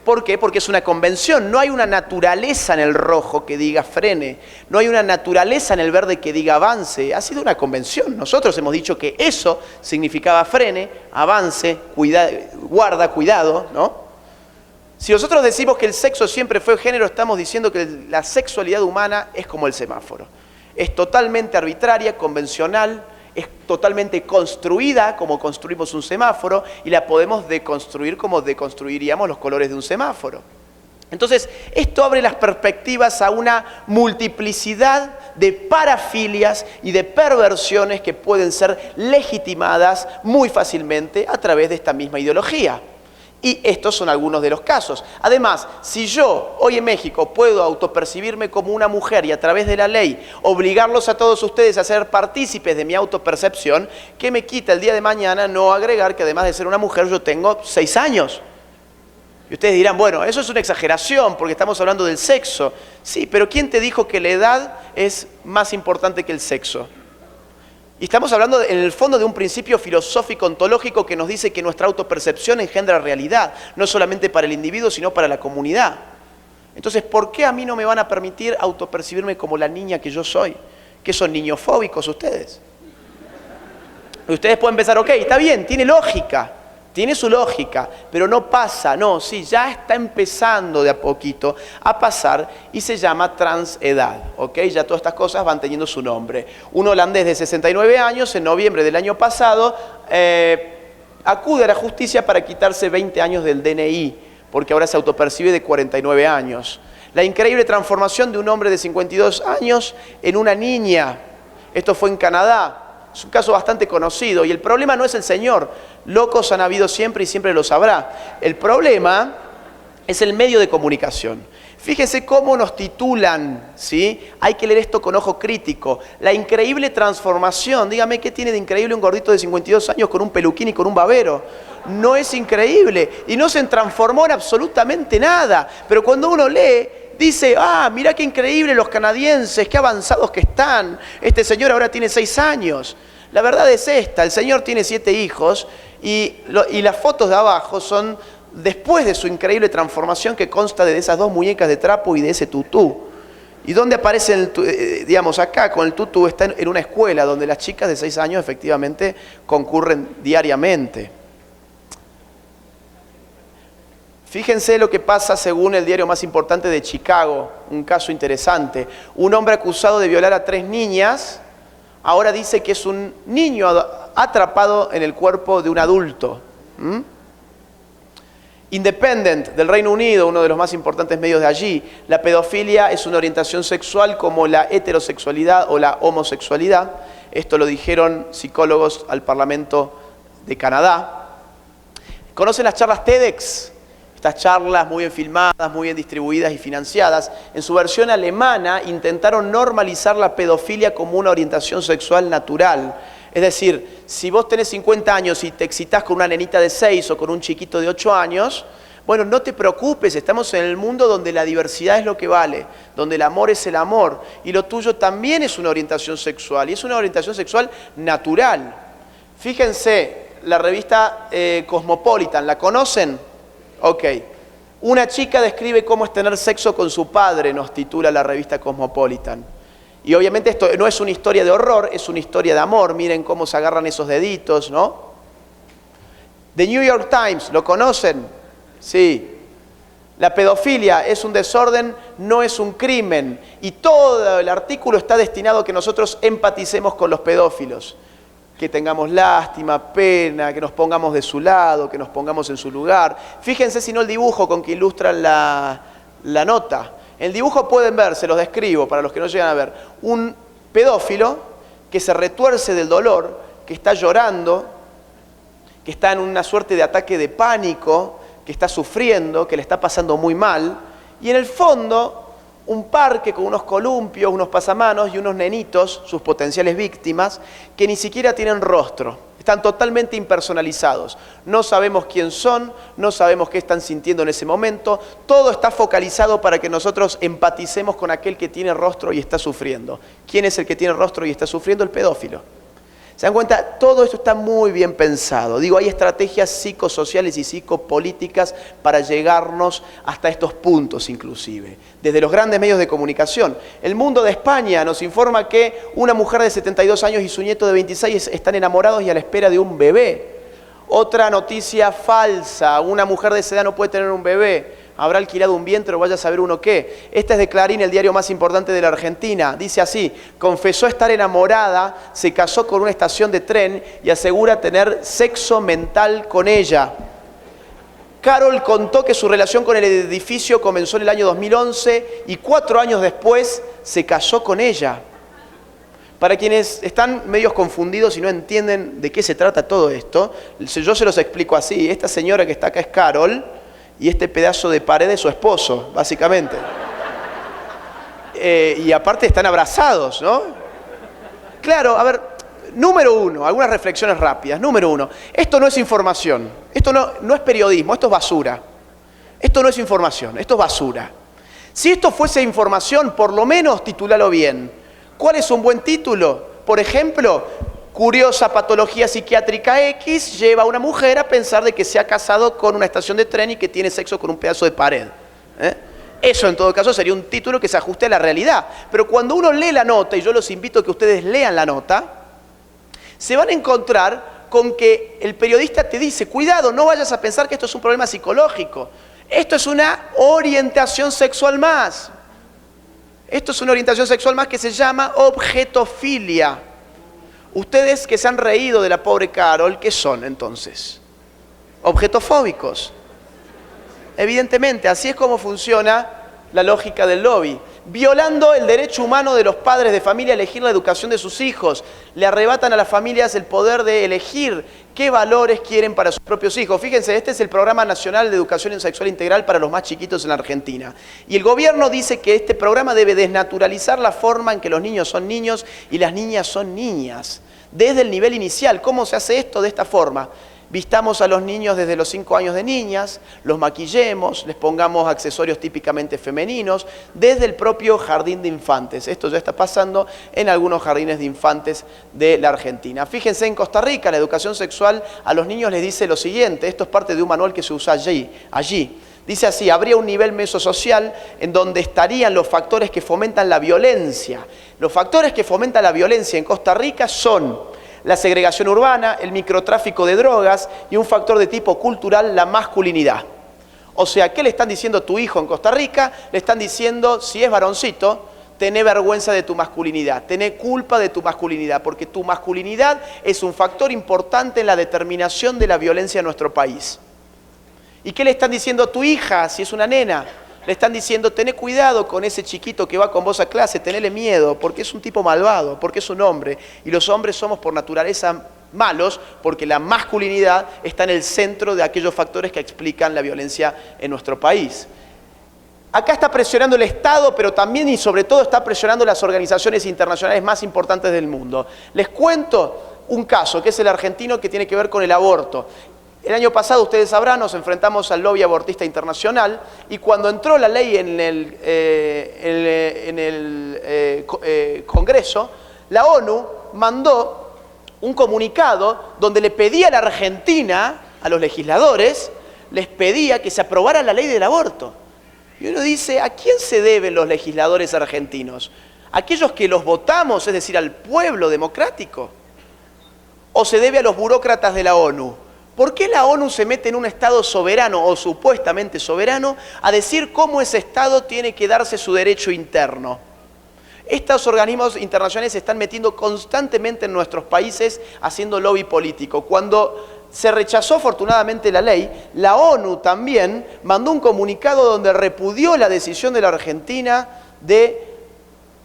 ¿por qué? Porque es una convención. No hay una naturaleza en el rojo que diga frene. No hay una naturaleza en el verde que diga avance. Ha sido una convención. Nosotros hemos dicho que eso significaba frene, avance, guarda, cuidado, ¿no? Si nosotros decimos que el sexo siempre fue género, estamos diciendo que la sexualidad humana es como el semáforo. Es totalmente arbitraria, convencional, es totalmente construida como construimos un semáforo y la podemos deconstruir como deconstruiríamos los colores de un semáforo. Entonces, esto abre las perspectivas a una multiplicidad de parafilias y de perversiones que pueden ser legitimadas muy fácilmente a través de esta misma ideología. Y estos son algunos de los casos. Además, si yo hoy en México puedo autopercibirme como una mujer y a través de la ley obligarlos a todos ustedes a ser partícipes de mi autopercepción, ¿qué me quita el día de mañana no agregar que además de ser una mujer yo tengo 6 años? Y ustedes dirán, bueno, eso es una exageración porque estamos hablando del sexo. Sí, pero ¿quién te dijo que la edad es más importante que el sexo? Y estamos hablando en el fondo de un principio filosófico ontológico que nos dice que nuestra autopercepción engendra realidad, no solamente para el individuo, sino para la comunidad. Entonces, ¿por qué a mí no me van a permitir autopercibirme como la niña que yo soy? ¿Qué son niñofóbicos ustedes? Y ustedes pueden pensar, ok, está bien, tiene lógica. Tiene su lógica, pero no pasa, no, sí, ya está empezando de a poquito a pasar y se llama transedad, ¿ok? Ya todas estas cosas van teniendo su nombre. Un holandés de 69 años, en noviembre del año pasado, acude a la justicia para quitarse 20 años del DNI, porque ahora se autopercibe de 49 años. La increíble transformación de un hombre de 52 años en una niña. Esto fue en Canadá. Es un caso bastante conocido y el problema no es el señor. Locos han habido siempre y siempre los habrá. El problema es el medio de comunicación. Fíjense cómo nos titulan, ¿sí? Hay que leer esto con ojo crítico. La increíble transformación. Dígame, ¿qué tiene de increíble un gordito de 52 años con un peluquín y con un babero? No es increíble y no se transformó en absolutamente nada. Pero cuando uno lee, dice, mirá qué increíble los canadienses, qué avanzados que están. Este señor ahora tiene 6 años. La verdad es esta, el señor tiene 7 hijos y las fotos de abajo son después de su increíble transformación que consta de esas 2 muñecas de trapo y de ese tutú. ¿Y dónde aparece digamos, acá con el tutú? Está en una escuela donde las chicas de 6 años efectivamente concurren diariamente. Fíjense lo que pasa según el diario más importante de Chicago, un caso interesante. Un hombre acusado de violar a 3 niñas, ahora dice que es un niño atrapado en el cuerpo de un adulto. Independent, del Reino Unido, uno de los más importantes medios de allí, la pedofilia es una orientación sexual como la heterosexualidad o la homosexualidad. Esto lo dijeron psicólogos al Parlamento de Canadá. ¿Conocen las charlas TEDx? Estas charlas muy bien filmadas, muy bien distribuidas y financiadas. En su versión alemana intentaron normalizar la pedofilia como una orientación sexual natural. Es decir, si vos tenés 50 años y te excitás con una nenita de 6 o con un chiquito de 8 años, bueno, no te preocupes, estamos en el mundo donde la diversidad es lo que vale, donde el amor es el amor, y lo tuyo también es una orientación sexual, y es una orientación sexual natural. Fíjense, la revista Cosmopolitan, ¿la conocen? Ok. Una chica describe cómo es tener sexo con su padre, nos titula la revista Cosmopolitan. Y obviamente esto no es una historia de horror, es una historia de amor. Miren cómo se agarran esos deditos, ¿no? The New York Times, ¿lo conocen? Sí. La pedofilia es un desorden, no es un crimen. Y todo el artículo está destinado a que nosotros empaticemos con los pedófilos. Que tengamos lástima, pena, que nos pongamos de su lado, que nos pongamos en su lugar. Fíjense si no el dibujo con que ilustran la nota. En el dibujo pueden ver, se los describo para los que no llegan a ver, un pedófilo que se retuerce del dolor, que está llorando, que está en una suerte de ataque de pánico, que está sufriendo, que le está pasando muy mal, y en el fondo un parque con unos columpios, unos pasamanos y unos nenitos, sus potenciales víctimas, que ni siquiera tienen rostro. Están totalmente impersonalizados. No sabemos quién son, no sabemos qué están sintiendo en ese momento. Todo está focalizado para que nosotros empaticemos con aquel que tiene rostro y está sufriendo. ¿Quién es el que tiene rostro y está sufriendo? El pedófilo. ¿Se dan cuenta? Todo esto está muy bien pensado. Digo, hay estrategias psicosociales y psicopolíticas para llegarnos hasta estos puntos inclusive. Desde los grandes medios de comunicación. El Mundo de España nos informa que una mujer de 72 años y su nieto de 26 están enamorados y a la espera de un bebé. Otra noticia falsa, una mujer de esa edad no puede tener un bebé. Habrá alquilado un vientre o vaya a saber uno qué. Esta es de Clarín, el diario más importante de la Argentina. Dice así: confesó estar enamorada, se casó con una estación de tren y asegura tener sexo mental con ella. Carol contó que su relación con el edificio comenzó en el año 2011 y 4 años después se casó con ella. Para quienes están medios confundidos y no entienden de qué se trata todo esto, yo se los explico así. Esta señora que está acá es Carol, y este pedazo de pared es su esposo, básicamente. Y aparte están abrazados, ¿no? Claro, a ver, número 1, algunas reflexiones rápidas. Número 1, esto no es información, esto no es periodismo, esto es basura. Esto no es información, esto es basura. Si esto fuese información, por lo menos titúlalo bien. ¿Cuál es un buen título? Por ejemplo, curiosa patología psiquiátrica X lleva a una mujer a pensar de que se ha casado con una estación de tren y que tiene sexo con un pedazo de pared. Eso en todo caso sería un título que se ajuste a la realidad. Pero cuando uno lee la nota, y yo los invito a que ustedes lean la nota, se van a encontrar con que el periodista te dice, cuidado, no vayas a pensar que esto es un problema psicológico. Esto es una orientación sexual más. Esto es una orientación sexual más que se llama objetofilia. Ustedes que se han reído de la pobre Carol, ¿qué son entonces? Objetofóbicos. Evidentemente, así es como funciona la lógica del lobby. violando el derecho humano de los padres de familia a elegir la educación de sus hijos. Le arrebatan a las familias el poder de elegir qué valores quieren para sus propios hijos. Fíjense, este es el Programa Nacional de Educación Sexual Integral para los más chiquitos en la Argentina. Y el gobierno dice que este programa debe desnaturalizar la forma en que los niños son niños y las niñas son niñas. Desde el nivel inicial, ¿cómo se hace esto? De esta forma. Vistamos a los niños desde los 5 años de niñas, los maquillemos, les pongamos accesorios típicamente femeninos, desde el propio jardín de infantes. Esto ya está pasando en algunos jardines de infantes de la Argentina. Fíjense, en Costa Rica la educación sexual a los niños les dice lo siguiente, esto es parte de un manual que se usa allí. Dice así, habría un nivel mesosocial en donde estarían los factores que fomentan la violencia. Los factores que fomentan la violencia en Costa Rica son la segregación urbana, el microtráfico de drogas y un factor de tipo cultural, la masculinidad. O sea, ¿qué le están diciendo a tu hijo en Costa Rica? Le están diciendo, si es varoncito, tené vergüenza de tu masculinidad, tené culpa de tu masculinidad, porque tu masculinidad es un factor importante en la determinación de la violencia en nuestro país. ¿Y qué le están diciendo a tu hija si es una nena? Le están diciendo, tené cuidado con ese chiquito que va con vos a clase, tenele miedo, porque es un tipo malvado, porque es un hombre. Y los hombres somos por naturaleza malos, porque la masculinidad está en el centro de aquellos factores que explican la violencia en nuestro país. Acá está presionando el Estado, pero también y sobre todo está presionando las organizaciones internacionales más importantes del mundo. Les cuento un caso, que es el argentino, que tiene que ver con el aborto. El año pasado, ustedes sabrán, nos enfrentamos al lobby abortista internacional y cuando entró la ley en el Congreso, la ONU mandó un comunicado donde le pedía a la Argentina, a los legisladores, les pedía que se aprobara la ley del aborto. Y uno dice, ¿a quién se deben los legisladores argentinos? ¿A aquellos que los votamos, es decir, al pueblo democrático? ¿O se debe a los burócratas de la ONU? ¿Por qué la ONU se mete en un Estado soberano o supuestamente soberano a decir cómo ese Estado tiene que darse su derecho interno? Estos organismos internacionales se están metiendo constantemente en nuestros países haciendo lobby político. Cuando se rechazó afortunadamente la ley, la ONU también mandó un comunicado donde repudió la decisión de la Argentina de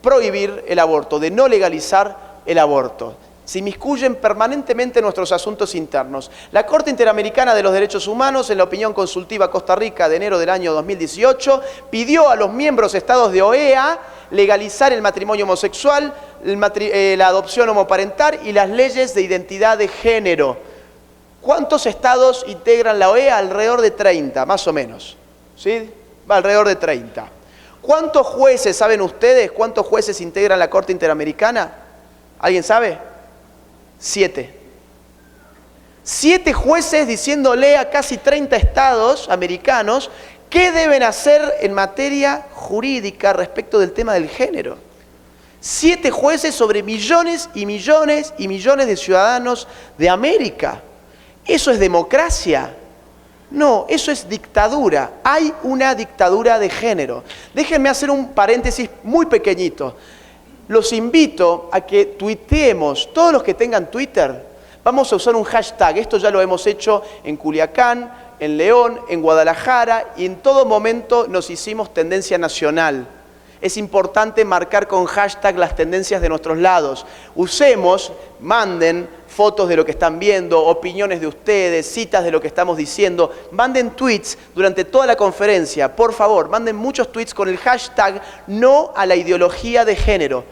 prohibir el aborto, de no legalizar el aborto. Se inmiscuyen permanentemente en nuestros asuntos internos. La Corte Interamericana de los Derechos Humanos, en la opinión consultiva Costa Rica de enero del año 2018, pidió a los miembros estados de OEA legalizar el matrimonio homosexual, la adopción homoparental y las leyes de identidad de género. ¿Cuántos estados integran la OEA? Alrededor de 30, más o menos. ¿Sí? Va alrededor de 30. ¿Cuántos jueces, saben ustedes, cuántos jueces integran la Corte Interamericana? ¿Alguien sabe? 7. 7 jueces diciéndole a casi 30 estados americanos qué deben hacer en materia jurídica respecto del tema del género. 7 jueces sobre millones y millones y millones de ciudadanos de América. ¿Eso es democracia? No, eso es dictadura. Hay una dictadura de género. Déjenme hacer un paréntesis muy pequeñito. Los invito a que tuiteemos, todos los que tengan Twitter, vamos a usar un hashtag. Esto ya lo hemos hecho en Culiacán, en León, en Guadalajara y en todo momento nos hicimos tendencia nacional. Es importante marcar con hashtag las tendencias de nuestros lados. Usemos, manden fotos de lo que están viendo, opiniones de ustedes, citas de lo que estamos diciendo. Manden tweets durante toda la conferencia. Por favor, manden muchos tweets con el hashtag no a la ideología de género.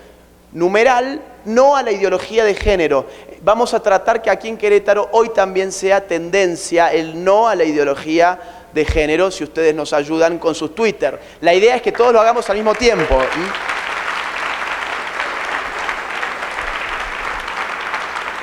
Numeral, no a la ideología de género. Vamos a tratar que aquí en Querétaro hoy también sea tendencia el no a la ideología de género, si ustedes nos ayudan con sus Twitter. La idea es que todos lo hagamos al mismo tiempo.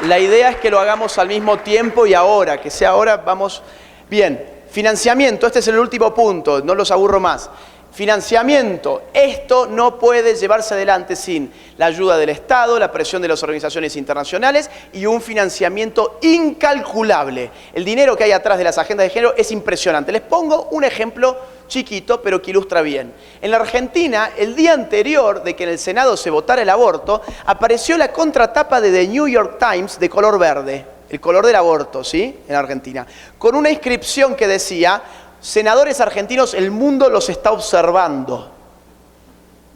La idea es que lo hagamos al mismo tiempo y ahora, que sea ahora, vamos... Bien, financiamiento, este es el último punto, no los aburro más. Financiamiento, esto no puede llevarse adelante sin la ayuda del Estado, la presión de las organizaciones internacionales y un financiamiento incalculable. El dinero que hay atrás de las agendas de género es impresionante. Les pongo un ejemplo chiquito, pero que ilustra bien. En la Argentina, el día anterior de que en el Senado se votara el aborto, apareció la contratapa de The New York Times de color verde, el color del aborto, ¿sí? En Argentina, con una inscripción que decía: senadores argentinos, el mundo los está observando.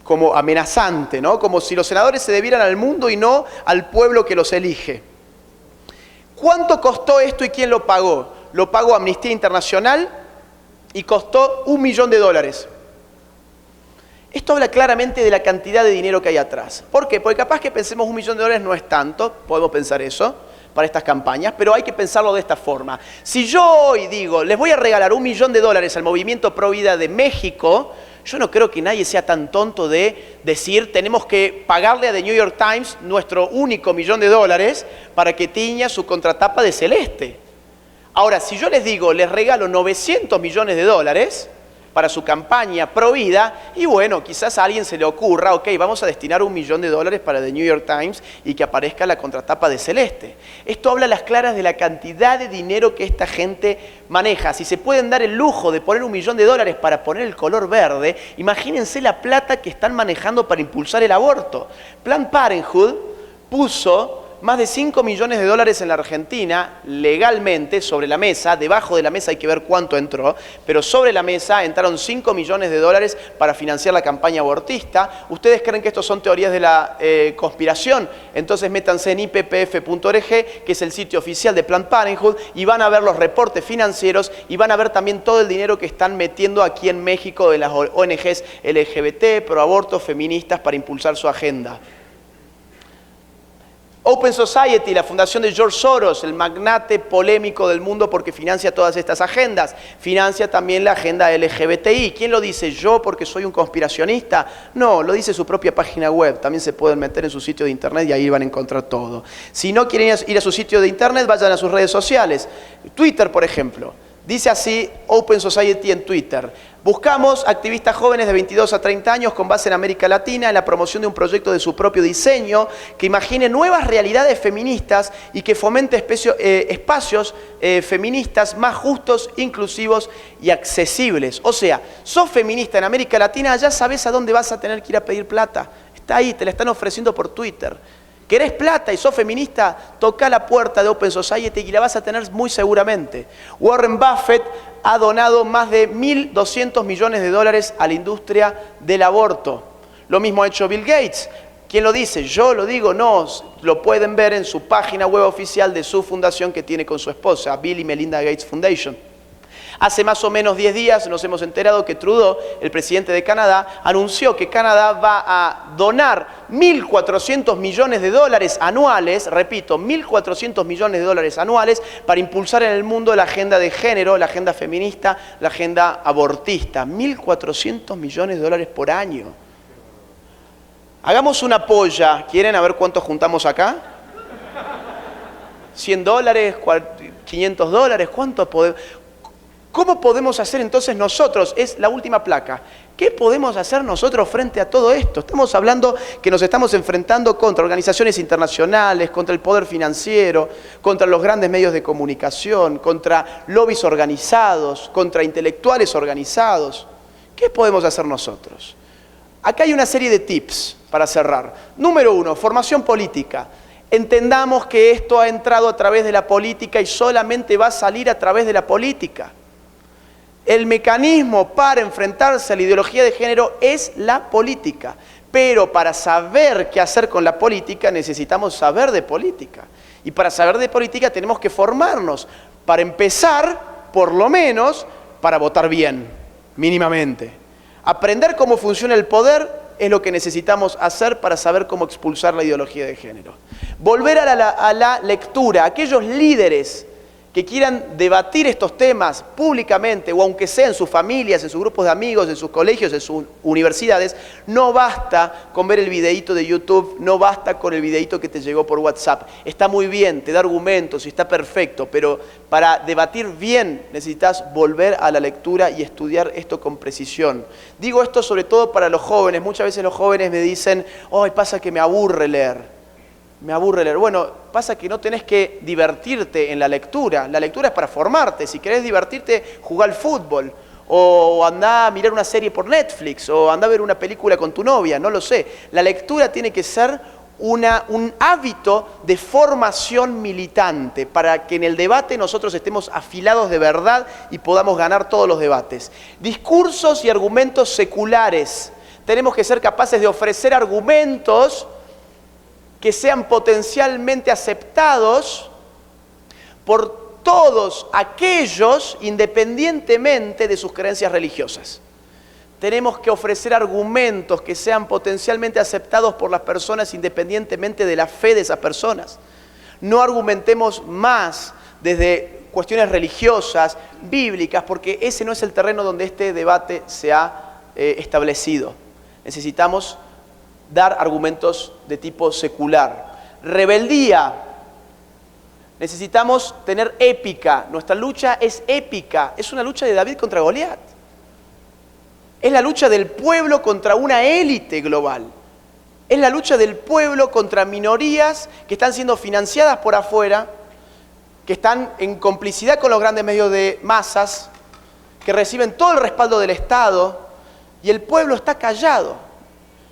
como amenazante, ¿no? Como si los senadores se debieran al mundo y no al pueblo que los elige. ¿Cuánto costó esto y quién lo pagó? Lo pagó Amnistía Internacional y costó $1 millón. Esto habla claramente de la cantidad de dinero que hay atrás. ¿Por qué? Porque capaz que pensemos $1 millón no es tanto, podemos pensar eso para estas campañas, pero hay que pensarlo de esta forma. Si yo hoy digo, les voy a regalar $1 millón al Movimiento Pro Vida de México, yo no creo que nadie sea tan tonto de decir, tenemos que pagarle a The New York Times nuestro único $1 millón para que tiña su contratapa de celeste. Ahora, si yo les digo, les regalo $900 millones para su campaña pro vida, y bueno, quizás a alguien se le ocurra, ok, vamos a destinar $1 millón para The New York Times y que aparezca la contratapa de celeste. Esto habla a las claras de la cantidad de dinero que esta gente maneja. Si se pueden dar el lujo de poner $1 millón para poner el color verde, imagínense la plata que están manejando para impulsar el aborto. Planned Parenthood puso más de $5 millones en la Argentina, legalmente, sobre la mesa. Debajo de la mesa hay que ver cuánto entró, pero sobre la mesa entraron $5 millones para financiar la campaña abortista. ¿Ustedes creen que estos son teorías de la conspiración? Entonces métanse en ippf.org, que es el sitio oficial de Planned Parenthood, y van a ver los reportes financieros y van a ver también todo el dinero que están metiendo aquí en México de las ONGs LGBT, pro aborto, feministas, para impulsar su agenda. Open Society, la fundación de George Soros, el magnate polémico del mundo porque financia todas estas agendas, financia también la agenda LGBTI. ¿Quién lo dice? ¿Yo porque soy un conspiracionista? No, lo dice su propia página web. También se pueden meter en su sitio de internet y ahí van a encontrar todo. Si no quieren ir a su sitio de internet, vayan a sus redes sociales. Twitter, por ejemplo. Dice así Open Society en Twitter: buscamos activistas jóvenes de 22 a 30 años con base en América Latina en la promoción de un proyecto de su propio diseño que imagine nuevas realidades feministas y que fomente espacios feministas más justos, inclusivos y accesibles. O sea, sos feminista en América Latina, ya sabes a dónde vas a tener que ir a pedir plata. Está ahí, te la están ofreciendo por Twitter. ¿Querés plata y sos feminista? Toca la puerta de Open Society y la vas a tener muy seguramente. Warren Buffett ha donado más de $1.200 millones a la industria del aborto. Lo mismo ha hecho Bill Gates. ¿Quién lo dice? Yo lo digo, no. Lo pueden ver en su página web oficial de su fundación que tiene con su esposa, Bill y Melinda Gates Foundation. Hace más o menos 10 días nos hemos enterado que Trudeau, el presidente de Canadá, anunció que Canadá va a donar $1.400 millones anuales, repito, $1.400 millones anuales para impulsar en el mundo la agenda de género, la agenda feminista, la agenda abortista. $1.400 millones por año. Hagamos una polla. ¿Quieren a ver cuánto juntamos acá? $100, $500, ¿cuánto podemos? ¿Cómo podemos hacer entonces nosotros? Es la última placa. ¿Qué podemos hacer nosotros frente a todo esto? Estamos hablando que nos estamos enfrentando contra organizaciones internacionales, contra el poder financiero, contra los grandes medios de comunicación, contra lobbies organizados, contra intelectuales organizados. ¿Qué podemos hacer nosotros? Acá hay una serie de tips para cerrar. Número 1, formación política. Entendamos que esto ha entrado a través de la política y solamente va a salir a través de la política. El mecanismo para enfrentarse a la ideología de género es la política. Pero para saber qué hacer con la política necesitamos saber de política. Y para saber de política tenemos que formarnos. Para empezar, por lo menos, para votar bien, mínimamente. Aprender cómo funciona el poder es lo que necesitamos hacer para saber cómo expulsar la ideología de género. Volver a la lectura. Aquellos líderes que quieran debatir estos temas públicamente, o aunque sea en sus familias, en sus grupos de amigos, en sus colegios, en sus universidades, no basta con ver el videíto de YouTube, no basta con el videíto que te llegó por WhatsApp. Está muy bien, te da argumentos y está perfecto, pero para debatir bien necesitas volver a la lectura y estudiar esto con precisión. Digo esto sobre todo para los jóvenes. Muchas veces los jóvenes me dicen, "Ay, pasa que me aburre leer". Me aburre leer. Bueno, pasa que no tenés que divertirte en la lectura. La lectura es para formarte. Si querés divertirte, jugá al fútbol. O andá a mirar una serie por Netflix. O andá a ver una película con tu novia. No lo sé. La lectura tiene que ser un hábito de formación militante para que en el debate nosotros estemos afilados de verdad y podamos ganar todos los debates. Discursos y argumentos seculares Tenemos que ser capaces de ofrecer argumentos que sean potencialmente aceptados por todos aquellos, independientemente de sus creencias religiosas. Tenemos que ofrecer argumentos que sean potencialmente aceptados por las personas independientemente de la fe de esas personas. No argumentemos más desde cuestiones religiosas, bíblicas, porque ese no es el terreno donde este debate se ha establecido. Necesitamos dar argumentos de tipo secular. Rebeldía. Necesitamos tener épica. Nuestra lucha es épica. Es una lucha de David contra Goliat. Es la lucha del pueblo contra una élite global. Es la lucha del pueblo contra minorías que están siendo financiadas por afuera, que están en complicidad con los grandes medios de masas, que reciben todo el respaldo del Estado, y el pueblo está callado.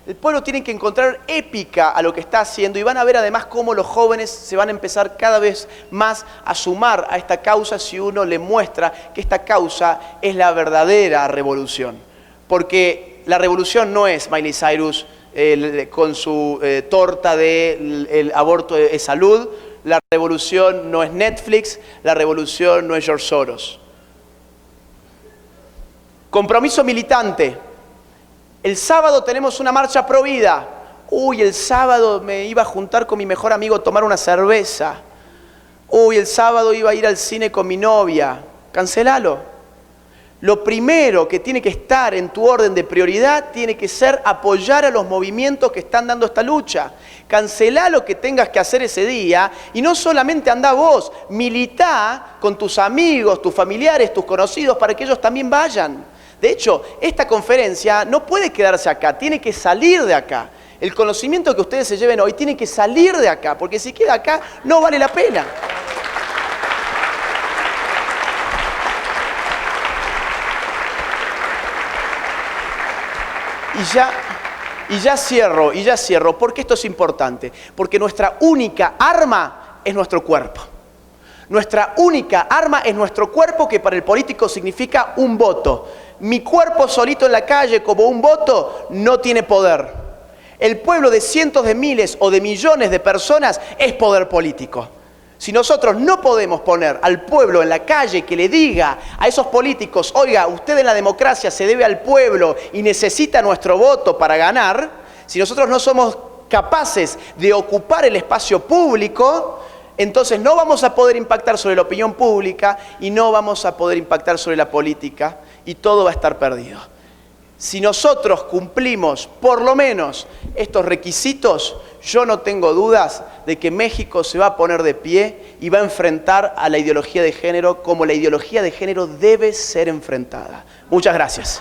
El pueblo tiene que encontrar épica a lo que está haciendo, y van a ver además cómo los jóvenes se van a empezar cada vez más a sumar a esta causa si uno le muestra que esta causa es la verdadera revolución. Porque la revolución no es Miley Cyrus con su torta de el aborto es salud, la revolución no es Netflix, la revolución no es George Soros. Compromiso militante. El sábado tenemos una marcha pro vida. Uy, el sábado me iba a juntar con mi mejor amigo a tomar una cerveza. Uy, el sábado iba a ir al cine con mi novia. Cancelalo. Lo primero que tiene que estar en tu orden de prioridad tiene que ser apoyar a los movimientos que están dando esta lucha. Cancelá lo que tengas que hacer ese día y no solamente andá vos, militá con tus amigos, tus familiares, tus conocidos para que ellos también vayan. De hecho, esta conferencia no puede quedarse acá, tiene que salir de acá. El conocimiento que ustedes se lleven hoy tiene que salir de acá, porque si queda acá no vale la pena. Y ya cierro, porque esto es importante, porque nuestra única arma es nuestro cuerpo. Nuestra única arma es nuestro cuerpo, que para el político significa un voto. Mi cuerpo solito en la calle como un voto no tiene poder. El pueblo de cientos de miles o de millones de personas es poder político. Si nosotros no podemos poner al pueblo en la calle que le diga a esos políticos, oiga, usted en la democracia se debe al pueblo y necesita nuestro voto para ganar, si nosotros no somos capaces de ocupar el espacio público, entonces no vamos a poder impactar sobre la opinión pública y no vamos a poder impactar sobre la política y todo va a estar perdido. Si nosotros cumplimos por lo menos estos requisitos, yo no tengo dudas de que México se va a poner de pie y va a enfrentar a la ideología de género como la ideología de género debe ser enfrentada. Muchas gracias.